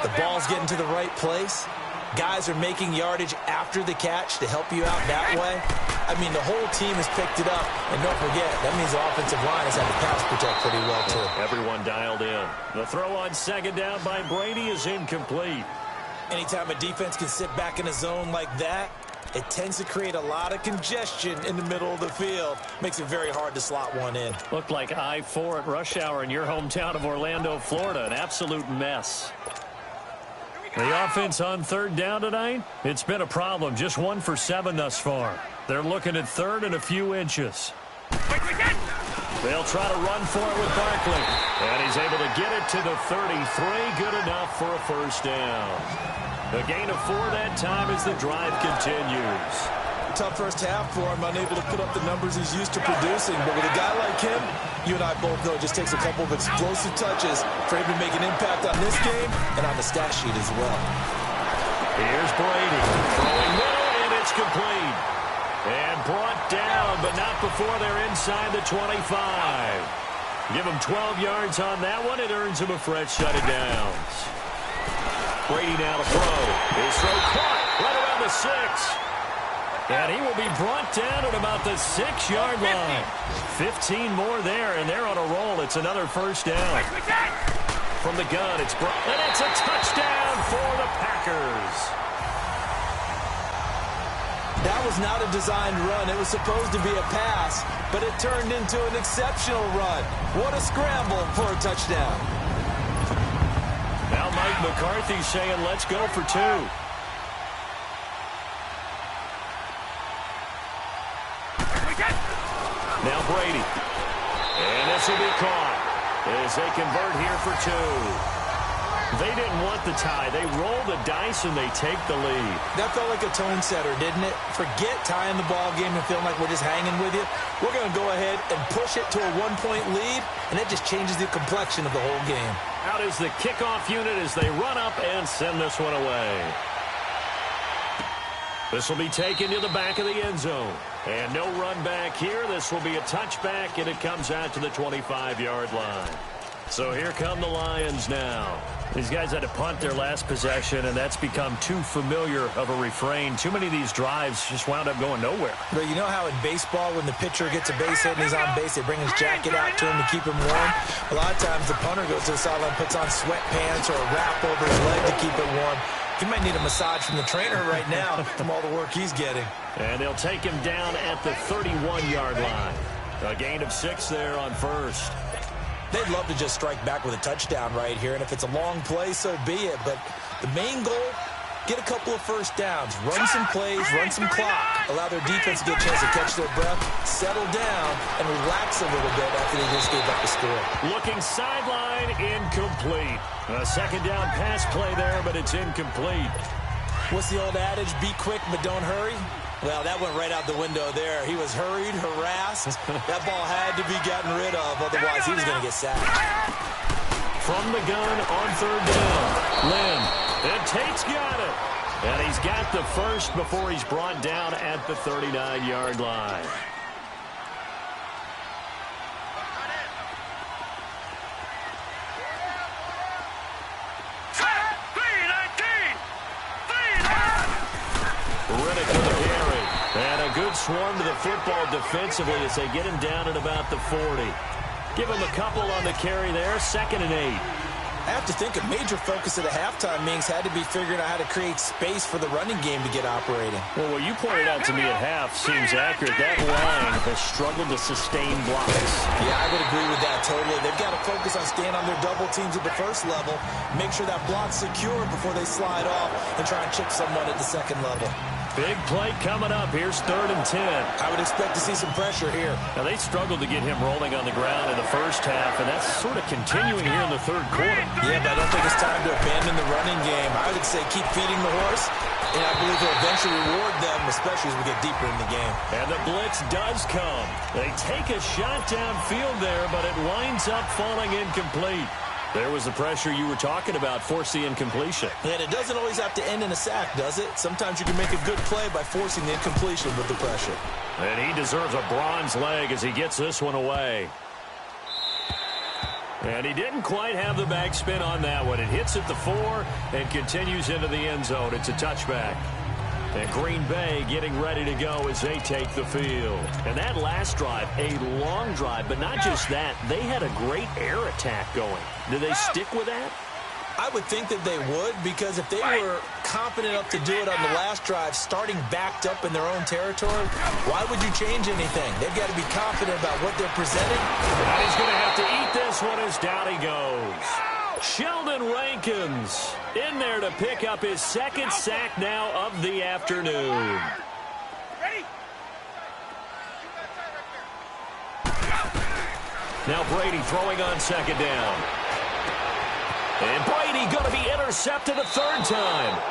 The ball's getting to the right place. Guys are making yardage after the catch to help you out that way. I mean, the whole team has picked it up. And don't forget, that means the offensive line has had to pass protect pretty well, too. Everyone dialed in. The throw on 2nd down by Brady is incomplete. Anytime a defense can sit back in a zone like that, it tends to create a lot of congestion in the middle of the field. Makes it very hard to slot one in. Looked like I-4 at rush hour in your hometown of Orlando, Florida. An absolute mess. The offense on 3rd down tonight, it's been a problem. Just 1 for 7 thus far. They're looking at 3rd and a few inches. They'll try to run for it with Barkley. And he's able to get it to the 33. Good enough for a 1st down. The gain of 4 that time as the drive continues. Tough first half for him, unable to put up the numbers he's used to producing. But with a guy like him, you and I both know it just takes a couple of explosive touches for him to make an impact on this game and on the stat sheet as well. Here's Brady. Throwing middle, and it's complete. And brought down, but not before they're inside the 25. Give him 12 yards on that one. It earns him a fresh set of downs. Brady now to throw. His throw caught right around the 6. And he will be brought down at about the 6-yard line. 15 more there, and they're on a roll. It's another 1st down. From the gun, it's brought, and it's a touchdown for the Packers. That was not a designed run. It was supposed to be a pass, but it turned into an exceptional run. What a scramble for a touchdown. Now Mike McCarthy saying, let's go for 2. Now Brady. And this will be caught as they convert here for 2. They didn't want the tie. They roll the dice and they take the lead. That felt like a tone setter, didn't it? Forget tying the ball game and feeling like we're just hanging with you. We're going to go ahead and push it to a one-point lead, and it just changes the complexion of the whole game. Out is the kickoff unit as they run up and send this one away. This will be taken to the back of the end zone. And no run back here. This will be a touchback, and it comes out to the 25-yard line. So here come the Lions now. These guys had to punt their last possession, and that's become too familiar of a refrain. Too many of these drives just wound up going nowhere. But you know how in baseball, when the pitcher gets a base hit and he's on base, they bring his jacket out to him to keep him warm? A lot of times the punter goes to the sideline, puts on sweatpants or a wrap over his leg to keep it warm. He might need a massage from the trainer right now from all the work he's getting. And they'll take him down at the 31-yard line. A gain of 6 there on first. They'd love to just strike back with a touchdown right here, and if it's a long play, so be it. But the main goal, get a couple of first downs, run some plays, run some clock, allow their defense to get a chance to catch their breath, settle down, and relax a little bit after they just gave up the score. Looking sideline, incomplete. A second down pass play there, but it's incomplete. What's the old adage? Be quick, but don't hurry. Well, that went right out the window there. He was hurried, harassed. That ball had to be gotten rid of, otherwise he was going to get sacked. From the gun on third down, Lynn, and Tate's got it. And he's got the first before he's brought down at the 39-yard line. Riddick with a carry. And a good swarm to the football defensively as they get him down at about the 40. Give him a couple on the carry there. 2nd and 8. I have to think a major focus of the halftime meetings had to be figuring out how to create space for the running game to get operating. Well, what you pointed out to me at half seems accurate. That line has struggled to sustain blocks. Yeah, I would agree with that totally. They've got to focus on staying on their double teams at the first level, make sure that block's secure before they slide off and try and chip someone at the second level. Big play coming up. Here's 3rd and 10. I would expect to see some pressure here. Now, they struggled to get him rolling on the ground in the first half, and that's sort of continuing here in the third quarter. Yeah, but I don't think it's time to abandon the running game. I would say keep feeding the horse, and I believe he'll eventually reward them, especially as we get deeper in the game. And the blitz does come. They take a shot downfield there, but it winds up falling incomplete. There was the pressure you were talking about, force the incompletion. And it doesn't always have to end in a sack, does it? Sometimes you can make a good play by forcing the incompletion with the pressure. And he deserves a bronze leg as he gets this one away. And he didn't quite have the backspin on that one. It hits at the 4 and continues into the end zone. It's a touchback. And Green Bay getting ready to go as they take the field. And that last drive, a long drive, but not just that. They had a great air attack going. Do they stick with that? I would think that they would, because if they were confident enough to do it on the last drive, starting backed up in their own territory, why would you change anything? They've got to be confident about what they're presenting. And he's going to have to eat this one as down he goes. Sheldon Rankins in there to pick up his 2nd sack now of the afternoon. Ready? Now Brady throwing on 2nd down. And Brady going to be intercepted a 3rd time.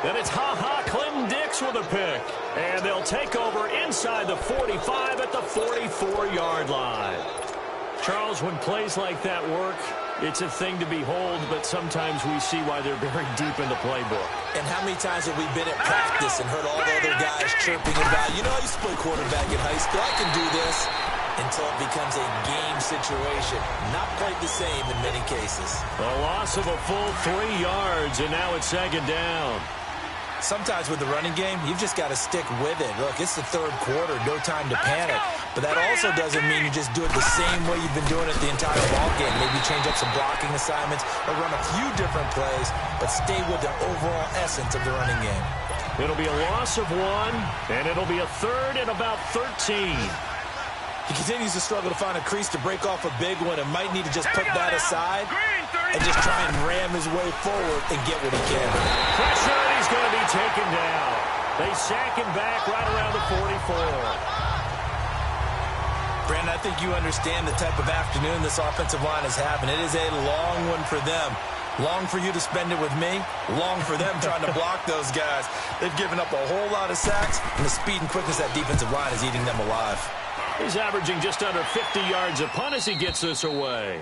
And it's Clem Dix with a pick. And they'll take over inside the 45 at the 44-yard line. Charles, when plays like that work, it's a thing to behold, but sometimes we see why they're very deep in the playbook. And how many times have we been at practice and heard all the other guys chirping about, you know, I used to play quarterback in high school, I can do this, until it becomes a game situation. Not quite the same in many cases. A loss of a full 3 yards, and now it's 2nd down. Sometimes with the running game, you've just got to stick with it. Look, it's the 3rd quarter, no time to panic. But that also doesn't mean you just do it the same way you've been doing it the entire ball game. Maybe change up some blocking assignments or run a few different plays, but stay with the overall essence of the running game. It'll be a loss of 1, and it'll be a 3rd and about 13. He continues to struggle to find a crease to break off a big one and might need to just put that aside and just try and ram his way forward and get what he can. Pressure, and he's going to be taken down. They sack him back right around the 44. Brandon, I think you understand the type of afternoon this offensive line is having. It is a long one for them. Long for you to spend it with me, long for them trying to block those guys. They've given up a whole lot of sacks, and the speed and quickness that defensive line is eating them alive. He's averaging just under 50 yards a punt as he gets this away.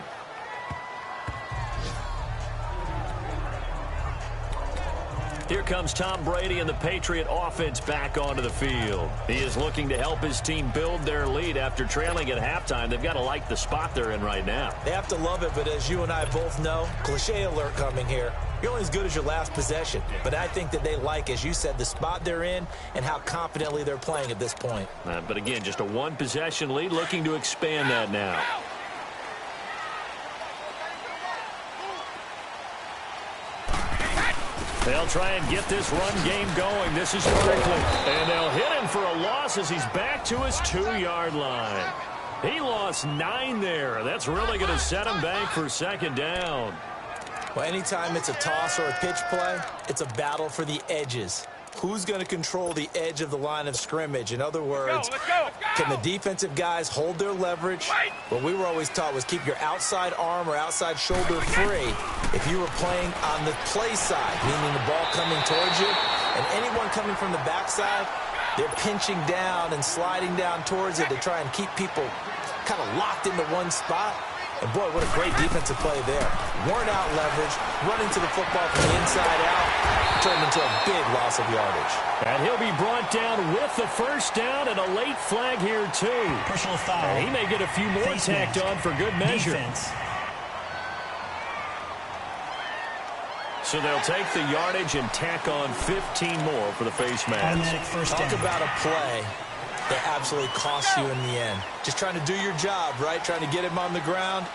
Here comes Tom Brady and the Patriot offense back onto the field. He is looking to help his team build their lead after trailing at halftime. They've got to like the spot they're in right now. They have to love it, but as you and I both know, cliche alert coming here. You're only as good as your last possession. But I think that they like, as you said, the spot they're in and how confidently they're playing at this point. But again, just a one-possession lead, looking to expand that now. They'll try and get this run game going. This is Barkley. And they'll hit him for a loss as he's back to his 2-yard line. He lost 9 there. That's really going to set him back for second down. Well, anytime it's a toss or a pitch play, it's a battle for the edges. Who's going to control the edge of the line of scrimmage? In other words, can the defensive guys hold their leverage? What we were always taught was keep your outside arm or outside shoulder free if you were playing on the play side, meaning the ball coming towards you. And anyone coming from the backside, they're pinching down and sliding down towards it to try and keep people kind of locked into one spot. And, boy, what a great defensive play there. Worn out leverage, running to the football from the inside out, turned into a big loss of yardage. And he'll be brought down with the first down and a late flag here, too. Personal foul. And he may get a few more tacked on for good measure. Defense. So they'll take the yardage and tack on 15 more for the face mask. Automatic first down. Talk about a play that absolutely costs you in the end. Just trying to do your job, right? Trying to get him on the ground.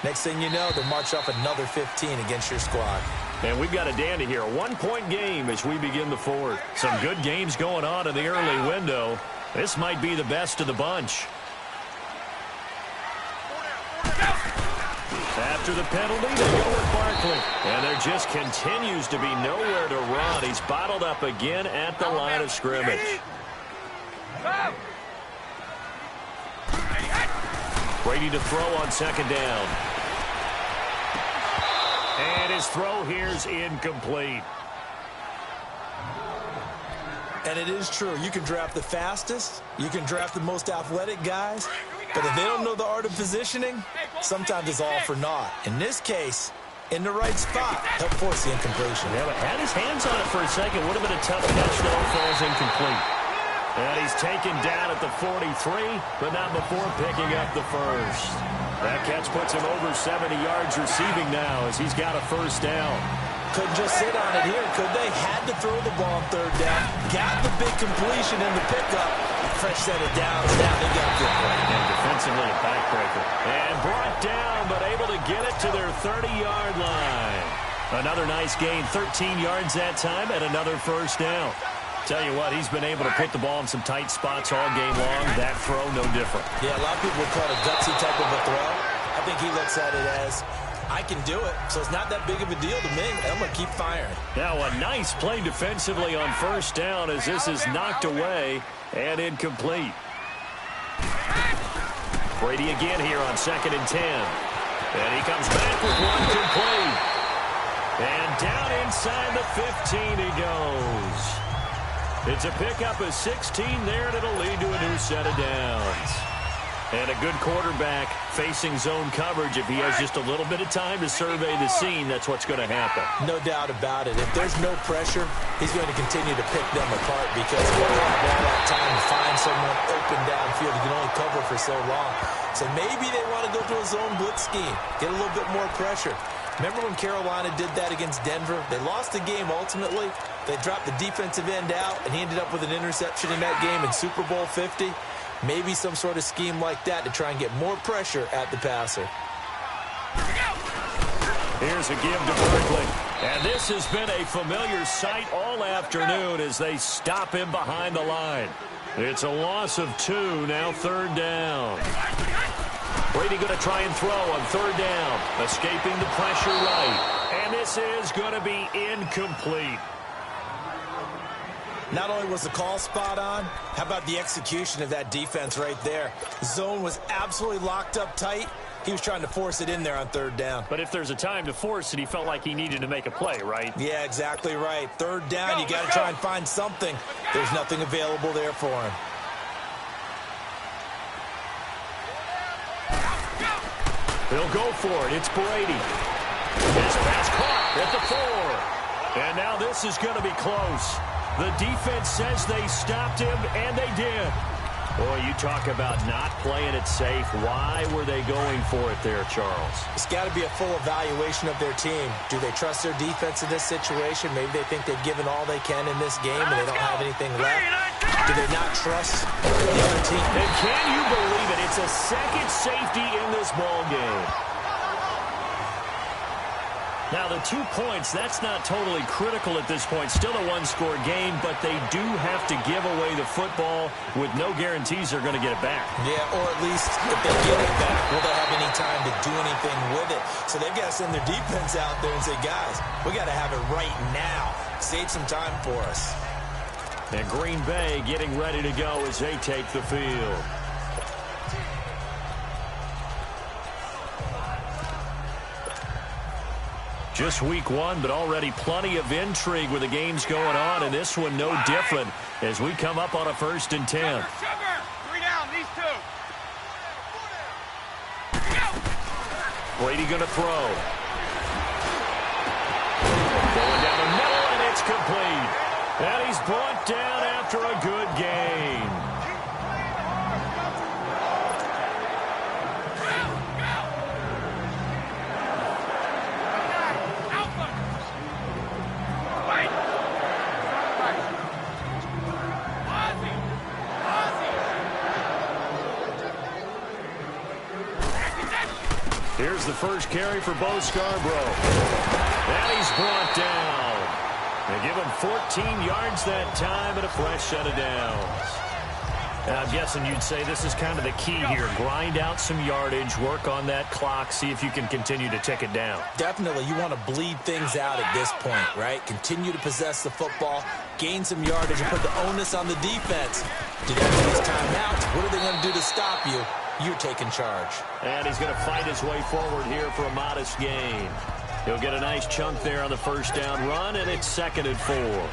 Next thing you know, they'll march off another 15 against your squad. And we've got a dandy here. A 1-point game as we begin the fourth. Some good games going on in the early window. This might be the best of the bunch. After the penalty, they go with Barkley. And there just continues to be nowhere to run. He's bottled up again at the line of scrimmage. Brady to throw on second down. And his throw here's incomplete. And it is true. You can draft the fastest. You can draft the most athletic guys. But if they don't know the art of positioning, sometimes it's all for naught. In this case, in the right spot, help force the incompletion. Yeah, but had his hands on it for a second. Would have been a tough catch, though. Falls incomplete. And he's taken down at the 43, but not before picking up the first. That catch puts him over 70 yards receiving now as he's got a first down. Couldn't just sit on it here, could they? Had to throw the ball on third down. Got the big completion in the pickup. Fresh set of downs. Now they got a good play. And defensively a backbreaker. And brought down, but able to get it to their 30-yard line. Another nice gain, 13 yards that time, and another first down. Tell you what, he's been able to put the ball in some tight spots all game long. That throw, no different. Yeah, a lot of people would call it a gutsy type of a throw. I think he looks at it as, I can do it, so it's not that big of a deal to me. I'm going to keep firing. Now a nice play defensively on first down as this is knocked away and incomplete. Brady again here on 2nd and 10. And he comes back with one complete. And down inside the 15 he goes. It's a pickup of 16 there, and it'll lead to a new set of downs. And a good quarterback facing zone coverage. If he has just a little bit of time to survey the scene, that's what's going to happen. No doubt about it. If there's no pressure, he's going to continue to pick them apart because he won't have all that time to find someone open downfield. He can only cover for so long. So maybe they want to go to a zone blitz scheme, get a little bit more pressure. Remember when Carolina did that against Denver? They lost the game ultimately. They dropped the defensive end out, and he ended up with an interception in that game in Super Bowl 50. Maybe some sort of scheme like that to try and get more pressure at the passer. Here's a give to Barkley. And this has been a familiar sight all afternoon as they stop him behind the line. It's a loss of 2, now third down. Brady going to try and throw on third down. Escaping the pressure right. And this is going to be incomplete. Not only was the call spot on, how about the execution of that defense right there? The zone was absolutely locked up tight. He was trying to force it in there on third down. But if there's a time to force it, he felt like he needed to make a play, right? Yeah, exactly right. Third down, you got to try and find something. There's nothing available there for him. He'll go for it. It's Brady. His pass caught at the 4. And now this is going to be close. The defense says they stopped him, and they did. Boy, you talk about not playing it safe. Why were they going for it there, Charles? It's got to be a full evaluation of their team. Do they trust their defense in this situation? Maybe they think they've given all they can in this game and they don't have anything left. Do they not trust the other team? And can you believe it? It's a second safety in this ball game. Now, the 2 points, that's not totally critical at this point. Still a one-score game, but they do have to give away the football with no guarantees they're going to get it back. Yeah, or at least if they get it back, will they have any time to do anything with it? So they've got to send their defense out there and say, guys, we got to have it right now. Save some time for us. And Green Bay getting ready to go as they take the field. Just week 1, but already plenty of intrigue with the games going on, and this one no different as we come up on a 1st and 10. Sugar! 3 down, these 2. Brady going to throw. Going down the middle, and it's complete. And he's brought down after a good gain. Here's the first carry for Bo Scarborough. And he's brought down. They give him 14 yards that time and a fresh set of downs. And I'm guessing you'd say this is kind of the key here. Grind out some yardage, work on that clock, see if you can continue to tick it down. Definitely, you want to bleed things out at this point, right? Continue to possess the football, gain some yardage, and put the onus on the defense. Do they have these timeouts? What are they going to do to stop you? You're taking charge. And he's going to fight his way forward here for a modest gain. He'll get a nice chunk there on the first down run, and it's 2nd and 4.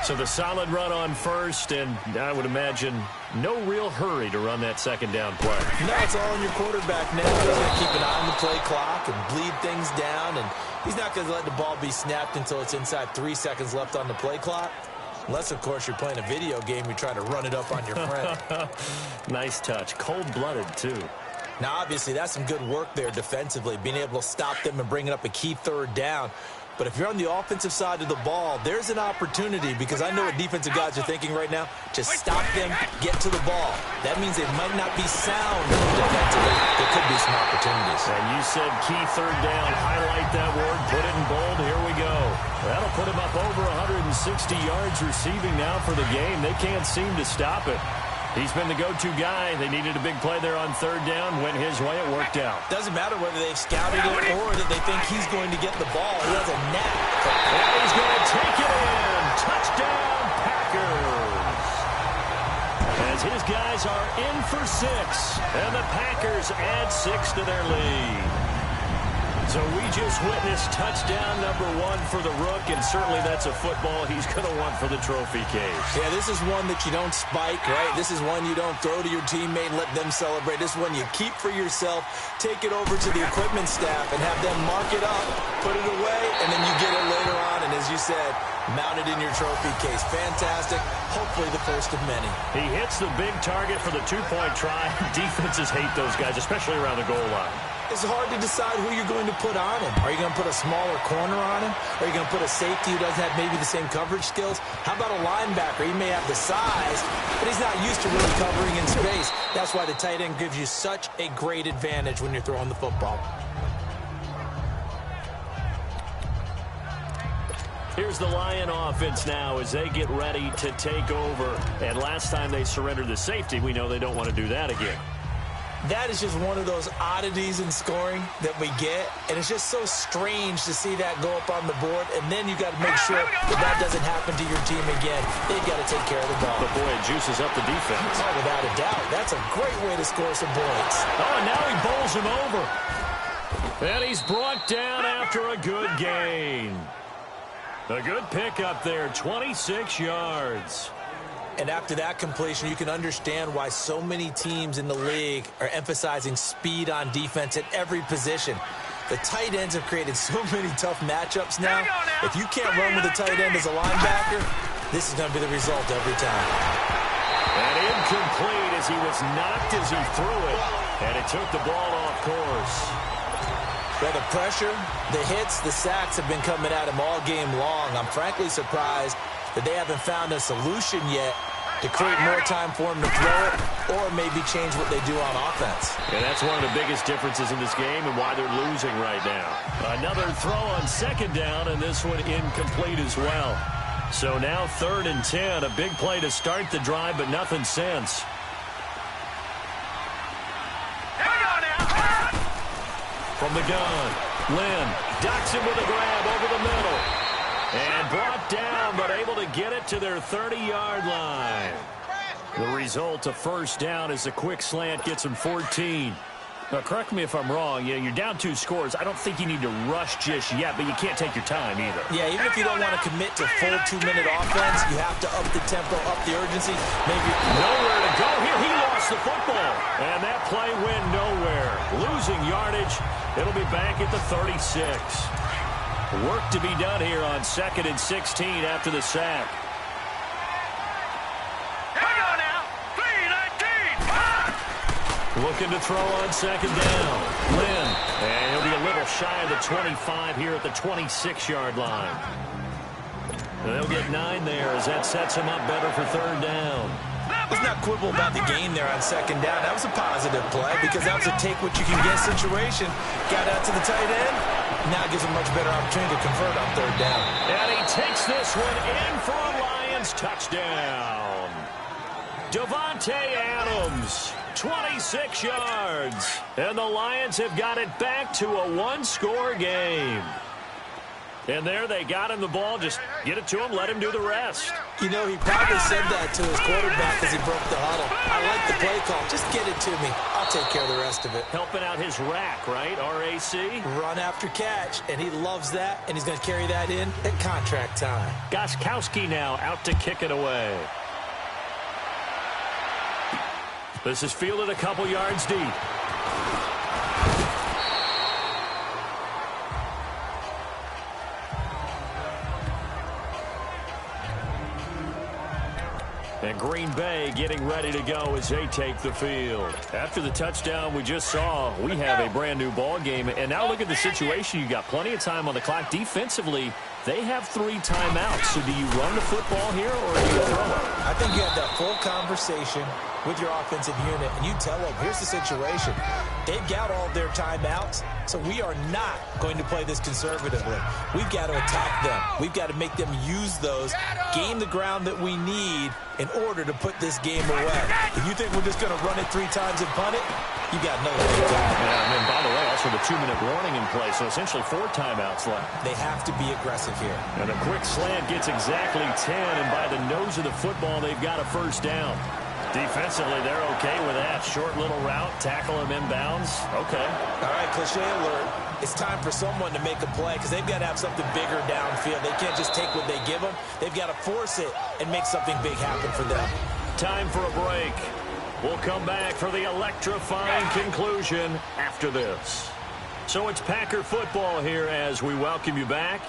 So the solid run on first, and I would imagine no real hurry to run that 2nd down play. No, it's all on your quarterback now. He's going to keep an eye on the play clock and bleed things down, and he's not going to let the ball be snapped until it's inside 3 seconds left on the play clock. Unless, of course, you're playing a video game, you try to run it up on your friend. Nice touch. Cold-blooded, too. Now, obviously, that's some good work there defensively, being able to stop them and bringing up a key 3rd down. But if you're on the offensive side of the ball, there's an opportunity, because I know what defensive guys are thinking right now. Just stop them, get to the ball. That means they might not be sound defensively. There could be some opportunities. And you said key 3rd down. Highlight that word. Put it in bold. Here we go. That'll put him up over 160 yards receiving now for the game. They can't seem to stop it. He's been the go-to guy. They needed a big play there on 3rd down. Went his way. It worked out. Doesn't matter whether they've scouted it or that they think he's going to get the ball. He has a knack. And he's going to take it in. Touchdown, Packers. As his guys are in for 6. And the Packers add 6 to their lead. So we just witnessed touchdown number 1 for the Rook, and certainly that's a football he's going to want for the trophy case. Yeah, this is one that you don't spike, right? This is one you don't throw to your teammate and let them celebrate. This is one you keep for yourself, take it over to the equipment staff, and have them mark it up, put it away, and then you get it later on, and as you said, mount it in your trophy case. Fantastic. Hopefully the first of many. He hits the big target for the 2-point try. Defenses hate those guys, especially around the goal line. It's hard to decide who you're going to put on him. Are you going to put a smaller corner on him? Are you going to put a safety who doesn't have maybe the same coverage skills? How about a linebacker? He may have the size, but he's not used to really covering in space. That's why the tight end gives you such a great advantage when you're throwing the football. Here's the Lion offense now as they get ready to take over. And last time they surrendered the safety, we know they don't want to do that again. That is just one of those oddities in scoring that we get, and it's just so strange to see that go up on the board, and then you got to make sure that doesn't happen to your team again. They've got to take care of the ball. But boy, it juices up the defense. Oh, without a doubt. That's a great way to score some points. Oh, and now he bowls him over. And he's brought down after a good gain. A good pickup there, 26 yards. And after that completion, you can understand why so many teams in the league are emphasizing speed on defense at every position. The tight ends have created so many tough matchups now. If you can't run with a tight end as a linebacker, this is going to be the result every time. And incomplete as he was knocked as he threw it. And it took the ball off course. Well, the pressure, the hits, the sacks have been coming at him all game long. I'm frankly surprised that they haven't found a solution yet to create more time for him to throw it or maybe change what they do on offense. And that's one of the biggest differences in this game and why they're losing right now. Another throw on second down, and this one incomplete as well. So now 3rd and 10, a big play to start the drive, but nothing since. From the gun, Lynn ducks him with a grab over the middle. And brought down, but able to get it to their 30-yard line. The result, a first down, as the quick slant gets them 14. Now, correct me if I'm wrong. Yeah, you're down 2 scores. I don't think you need to rush just yet, but you can't take your time either. Yeah, even if you don't want to commit to full 2-minute offense, you have to up the tempo, up the urgency. Maybe nowhere to go here. He lost the football. And that play went nowhere. Losing yardage. It'll be back at the 36. Work to be done here on 2nd and 16 after the sack. Looking to throw on 2nd down. Lynn. And he'll be a little shy of the 25 here at the 26-yard line. And they'll get 9 there as that sets him up better for 3rd down. Let's not quibble about the gain there on 2nd down. That was a positive play because that was a take-what-you-can-get situation. Got out to the tight end. Now gives him much better opportunity to convert on 3rd down. And he takes this one in for a Lions touchdown. Davante Adams, 26 yards. And the Lions have got it back to a 1-score game. And there they got him the ball. Just get it to him, let him do the rest. You know, he probably said that to his quarterback as he broke the huddle. I like the play call. Just get it to me. I'll take care of the rest of it. Helping out his rack, right? RAC? Run after catch, and he loves that, and he's going to carry that in at contract time. Gostkowski now out to kick it away. This is fielded a couple yards deep. And Green Bay getting ready to go as they take the field. After the touchdown we just saw, we have a brand new ball game. And now look at the situation. You got plenty of time on the clock. Defensively, they have 3 timeouts. So do you run the football here or do you throw it? I think you have that full conversation with your offensive unit, and you tell them, here's the situation. They've got all their timeouts, so we are not going to play this conservatively. We've got to attack them. We've got to make them use those, gain the ground that we need in order to put this game away. If you think we're just going to run it 3 times and punt it, you got no way. Yeah, and then, by the way, also the 2-minute warning in play, so essentially 4 timeouts left. They have to be aggressive here. And a quick slant gets exactly 10, and by the nose of the football, they've got a first down. Defensively, they're okay with that. Short little route, tackle him inbounds. Okay. All right, cliche alert. It's time for someone to make a play because they've got to have something bigger downfield. They can't just take what they give them. They've got to force it and make something big happen for them. Time for a break. We'll come back for the electrifying conclusion after this. So it's Packer football here as we welcome you back.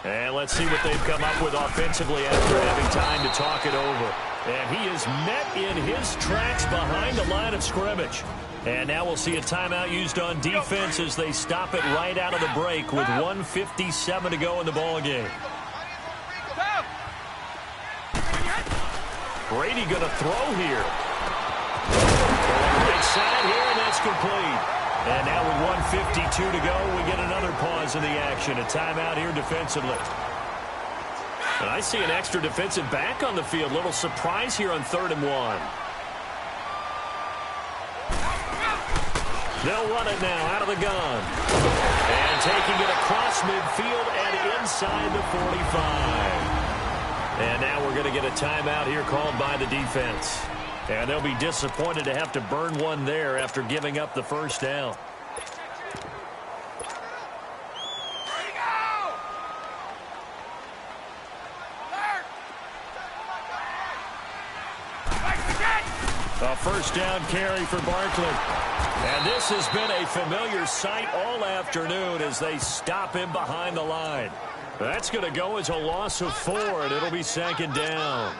And let's see what they've come up with offensively after having time to talk it over. And he is met in his tracks behind the line of scrimmage. And now we'll see a timeout used on defense as they stop it right out of the break with 1:57 to go in the ballgame. Brady going to throw here. Right side here, and that's complete. And now with 1:52 to go, we get another pause in the action. A timeout here defensively. And I see an extra defensive back on the field. Little surprise here on 3rd and 1. They'll run it now out of the gun. And taking it across midfield and inside the 45. And now we're going to get a timeout here called by the defense. And they'll be disappointed to have to burn one there after giving up the first down. A first down carry for Barkley. And this has been a familiar sight all afternoon as they stop him behind the line. That's going to go as a loss of 4, and it'll be second down.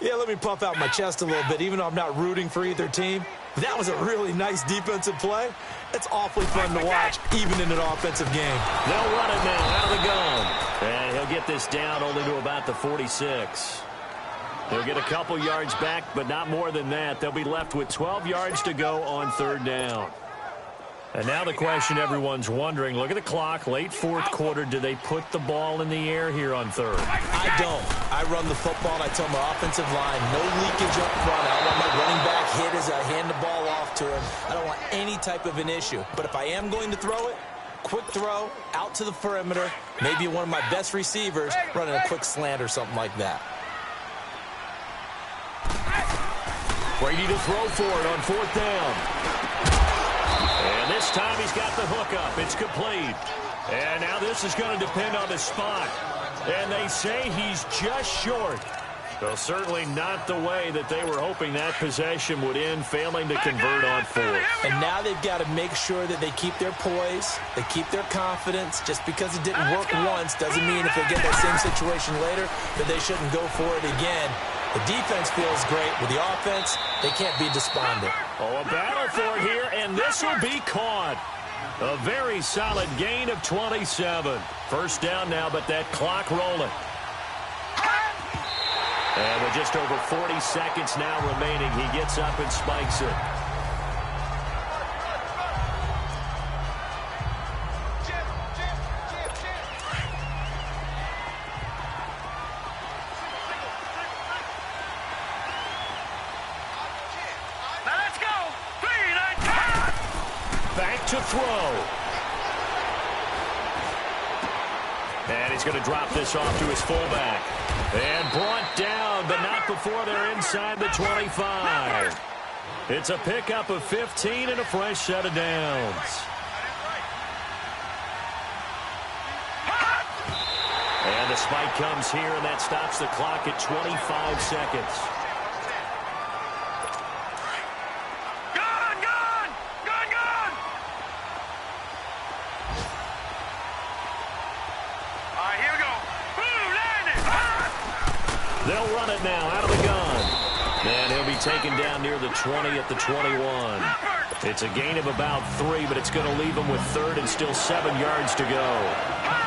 Yeah, let me puff out my chest a little bit, even though I'm not rooting for either team. That was a really nice defensive play. It's awfully fun to watch, even in an offensive game. They'll run it now out of the gun. And he'll get this down only to about the 46. He'll get a couple yards back, but not more than that. They'll be left with 12 yards to go on third down. And now the question everyone's wondering, look at the clock, late fourth quarter. Do they put the ball in the air here on third? I don't. I run the football, and I tell my offensive line, no leakage up front. I don't want my running back hit as I hand the ball off to him. I don't want any type of an issue. But if I am going to throw it, quick throw, out to the perimeter, maybe one of my best receivers running a quick slant or something like that. Brady to throw for it on fourth down. And this time he's got the hook up. It's complete. And now this is going to depend on the spot. And they say he's just short. So certainly not the way that they were hoping that possession would end, failing to convert on fourth. And now they've got to make sure that they keep their poise, they keep their confidence. Just because it didn't work once doesn't mean if they get that same situation later that they shouldn't go for it again. The defense feels great. With the offense, they can't be despondent. Oh, a battle for it here, and this will be caught. A very solid gain of 27. First down now, but that clock rolling. And with just over 40 seconds now remaining, he gets up and spikes it. To throw. And he's going to drop this off to his fullback. And brought down, but not before they're inside the 25. It's a pickup of 15 and a fresh set of downs. And the spike comes here, and that stops the clock at 25 seconds. They'll run it now out of the gun. And he'll be taken down near the 20 at the 21. It's a gain of about 3, but it's going to leave them with third and still 7 yards to go.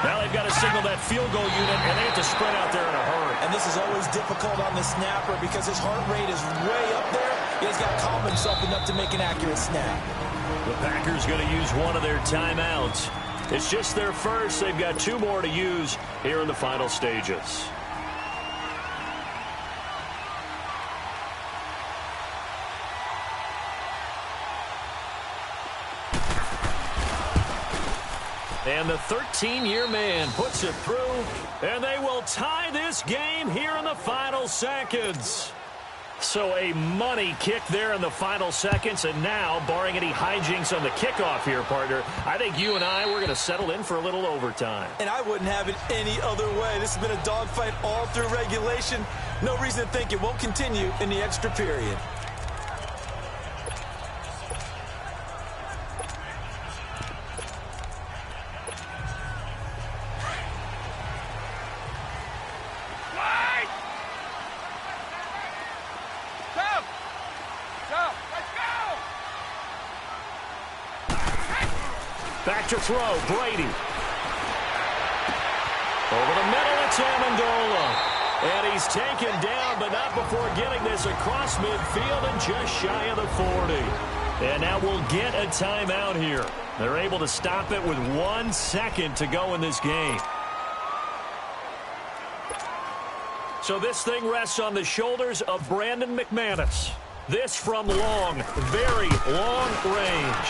Now they've got to signal that field goal unit, and they have to sprint out there in a hurry. And this is always difficult on the snapper because his heart rate is way up there. He's got to calm himself enough to make an accurate snap. The Packers going to use one of their timeouts. It's just their first. They've got 2 more to use here in the final stages. And the 13-year man puts it through, and they will tie this game here in the final seconds. So a money kick there in the final seconds, and now, barring any hijinks on the kickoff here, partner, I think you and I, we're going to settle in for a little overtime. And I wouldn't have it any other way. This has been a dogfight all through regulation. No reason to think it won't continue in the extra period. Back to throw, Brady. Over the middle, it's Amendola. And he's taken down, but not before getting this across midfield and just shy of the 40. And now we'll get a timeout here. They're able to stop it with 1 second to go in this game. So this thing rests on the shoulders of Brandon McManus. This from long, very long range.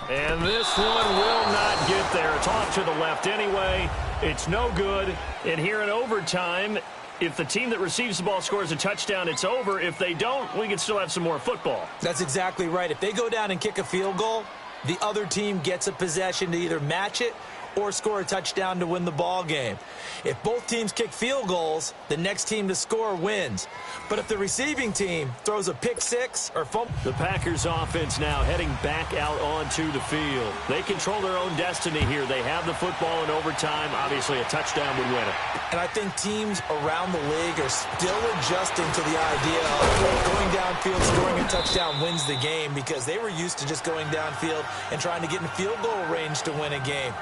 And this one will not get there. It's off to the left anyway. It's no good. And here in overtime, if the team that receives the ball scores a touchdown, it's over. If they don't, we can still have some more football. That's exactly right. If they go down and kick a field goal, the other team gets a possession to either match it or score a touchdown to win the ball game. If both teams kick field goals, the next team to score wins. But if the receiving team throws a pick six or fumble... The Packers offense now heading back out onto the field. They control their own destiny here. They have the football in overtime. Obviously, a touchdown would win it. And I think teams around the league are still adjusting to the idea of going downfield, scoring a touchdown wins the game, because they were used to just going downfield and trying to get in field goal range to win a game.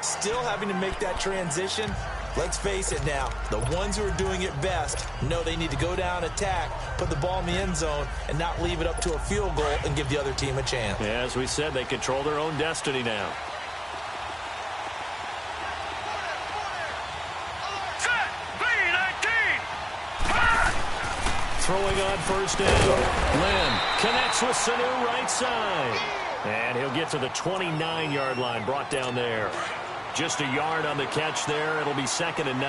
Still having to make that transition. Let's face it now, the ones who are doing it best know they need to go down, attack, put the ball in the end zone, and not leave it up to a field goal and give the other team a chance. Yeah, as we said, they control their own destiny now. Throwing on first down. Lynn connects with Sanu right side. And he'll get to the 29-yard line, brought down there. Just a yard on the catch there. It'll be 2nd and 9.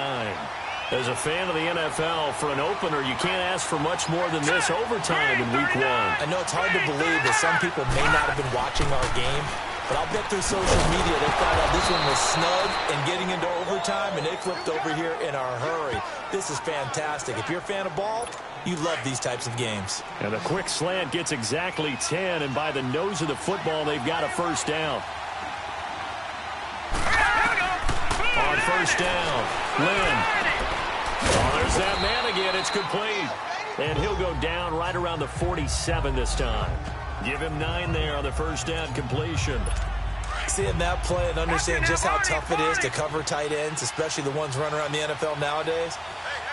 As a fan of the NFL, for an opener, you can't ask for much more than this overtime in Week 1. I know it's hard to believe that some people may not have been watching our game, but I'll bet through social media they found out this one was snug and getting into overtime, and they flipped over here in a hurry. This is fantastic. If you're a fan of ball, you love these types of games. And the quick slant gets exactly 10, and by the nose of the football, they've got a first down. On first down, Lynn. Oh, there's that man again. It's complete. And he'll go down right around the 47 this time. Give him 9 there on the first down completion. Seeing that play and understand just how tough it is to cover tight ends, especially the ones running around the NFL nowadays,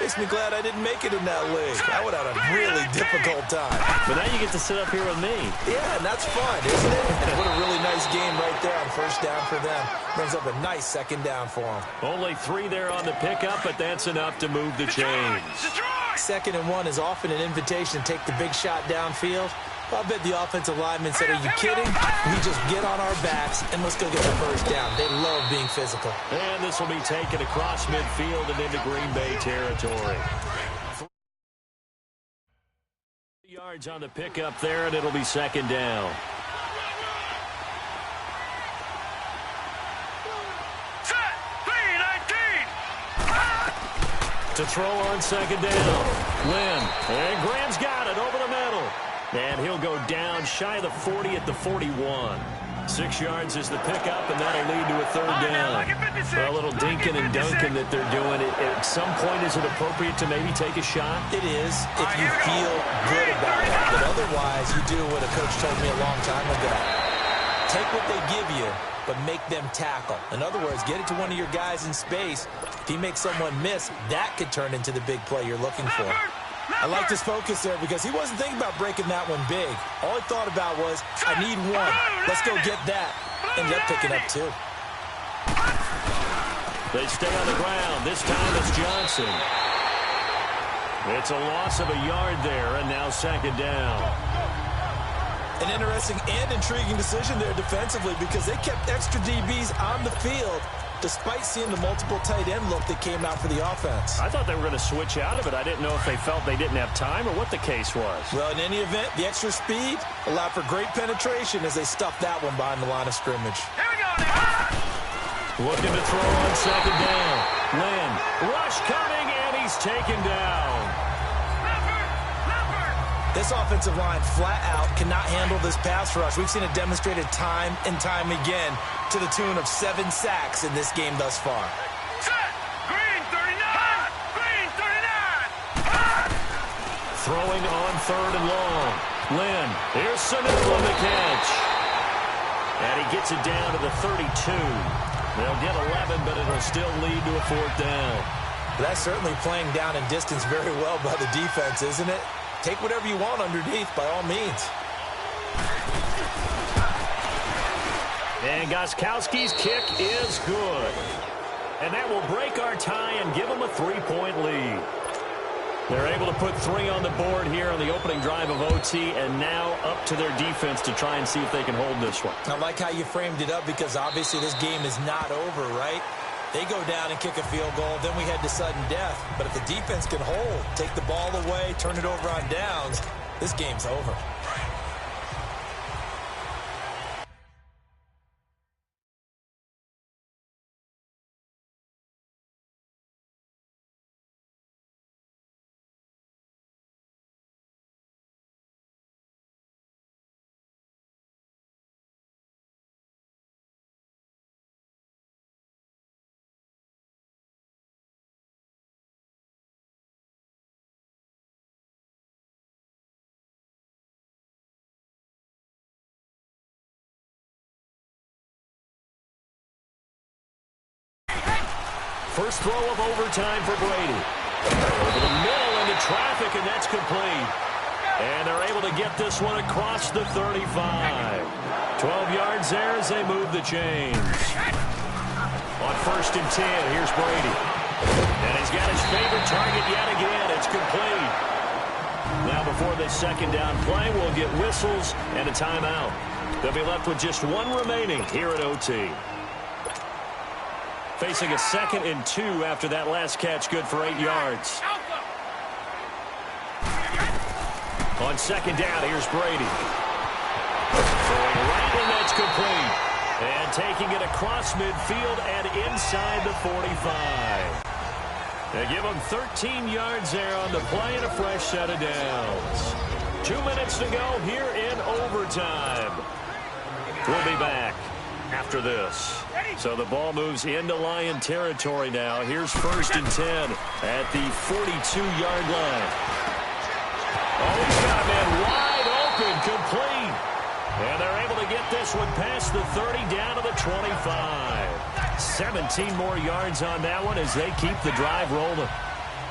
makes me glad I didn't make it in that league. I would have had a really difficult time. But now you get to sit up here with me. Yeah, and that's fun, isn't it? And what a really nice game right there on first down for them. Brings up a nice 2nd down for them. Only 3 there on the pickup, but that's enough to move the chains. 2nd and 1 is often an invitation to take the big shot downfield. I bet the offensive lineman said, are you kidding? We just get on our backs and let's go get the first down. They love being physical. And this will be taken across midfield and into Green Bay territory. 3 yards on the pickup there, and it'll be 2nd down. To throw on 2nd down. Lynn. And Graham's got it over the middle. And he'll go down shy of the 40 at the 41. 6 yards is the pickup, and that'll lead to a 3rd down. Well, a little dinking and dunking that they're doing. At some point, is it appropriate to maybe take a shot? It is, if you feel good about it. But otherwise, you do what a coach told me a long time ago. Take what they give you, but make them tackle. In other words, get it to one of your guys in space. If he makes someone miss, that could turn into the big play you're looking for. I like his focus there because he wasn't thinking about breaking that one big. All he thought about was, I need one. Let's go get that. Ended up picking up 2. They stay on the ground. This time it's Johnson. It's a loss of a yard there, and now 2nd down. An interesting and intriguing decision there defensively because they kept extra DBs on the field despite seeing the multiple tight end look that came out for the offense. I thought they were going to switch out of it. I didn't know if they felt they didn't have time or what the case was. Well, in any event, the extra speed allowed for great penetration as they stuffed that one behind the line of scrimmage. Here we go now. Looking to throw on 2nd down. Lynn, rush coming, and he's taken down. This offensive line flat out cannot handle this pass rush. We've seen it demonstrated time and time again to the tune of 7 sacks in this game thus far. Set. Green 39. Green 39. Throwing on 3rd and long. Lynn, here's Sanu on the catch. And he gets it down to the 32. They'll get 11, but it'll still lead to a 4th down. That's certainly playing down and distance very well by the defense, isn't it? Take whatever you want underneath, by all means. And Gostkowski's kick is good. And that will break our tie and give them a 3-point lead. They're able to put 3 on the board here on the opening drive of OT, and now up to their defense to try and see if they can hold this one. I like how you framed it up because obviously this game is not over, right? They go down and kick a field goal, then we head to sudden death. But if the defense can hold, take the ball away, turn it over on downs, this game's over. First throw of overtime for Brady. Over the middle into traffic, and that's complete. And they're able to get this one across the 35. 12 yards there as they move the chains. On 1st and 10, here's Brady. And he's got his favorite target yet again. It's complete. Now before this second down play, we'll get whistles and a timeout. They'll be left with just 1 remaining here at OT. Facing a 2nd and 2 after that last catch, good for 8 yards. On 2nd down, here's Brady. Throwing right, and that's complete. And taking it across midfield and inside the 45. They give him 13 yards there on the play and a fresh set of downs. 2 minutes to go here in overtime. We'll be back after this. So the ball moves into Lion territory now. Here's 1st and 10 at the 42-yard line. Oh, he's got a man wide open, complete. And they're able to get this one past the 30 down to the 25. 17 more yards on that one as they keep the drive rolling.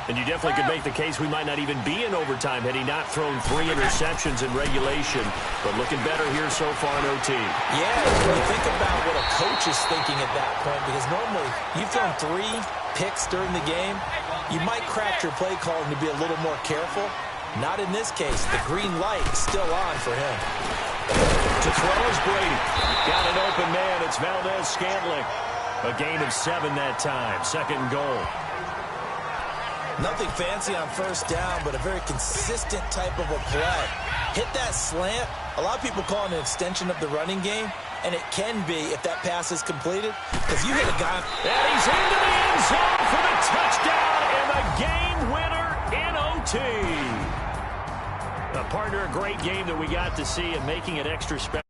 And you definitely could make the case we might not even be in overtime had he not thrown 3 interceptions in regulation. But looking better here so far in OT. Yeah, when you think about what a coach is thinking at that point, because normally you've thrown 3 picks during the game, you might craft your play calling to be a little more careful. Not in this case. The green light is still on for him. To throw is Brady. Got an open man. It's Valdez-Scantling. A gain of 7 that time. 2nd and goal. Nothing fancy on 1st down, but a very consistent type of a play. Hit that slant. A lot of people call it an extension of the running game, and it can be if that pass is completed. Because you hit a guy. And he's into the end zone for the touchdown and the game winner in OT. A partner, a great game that we got to see, and making it extra special.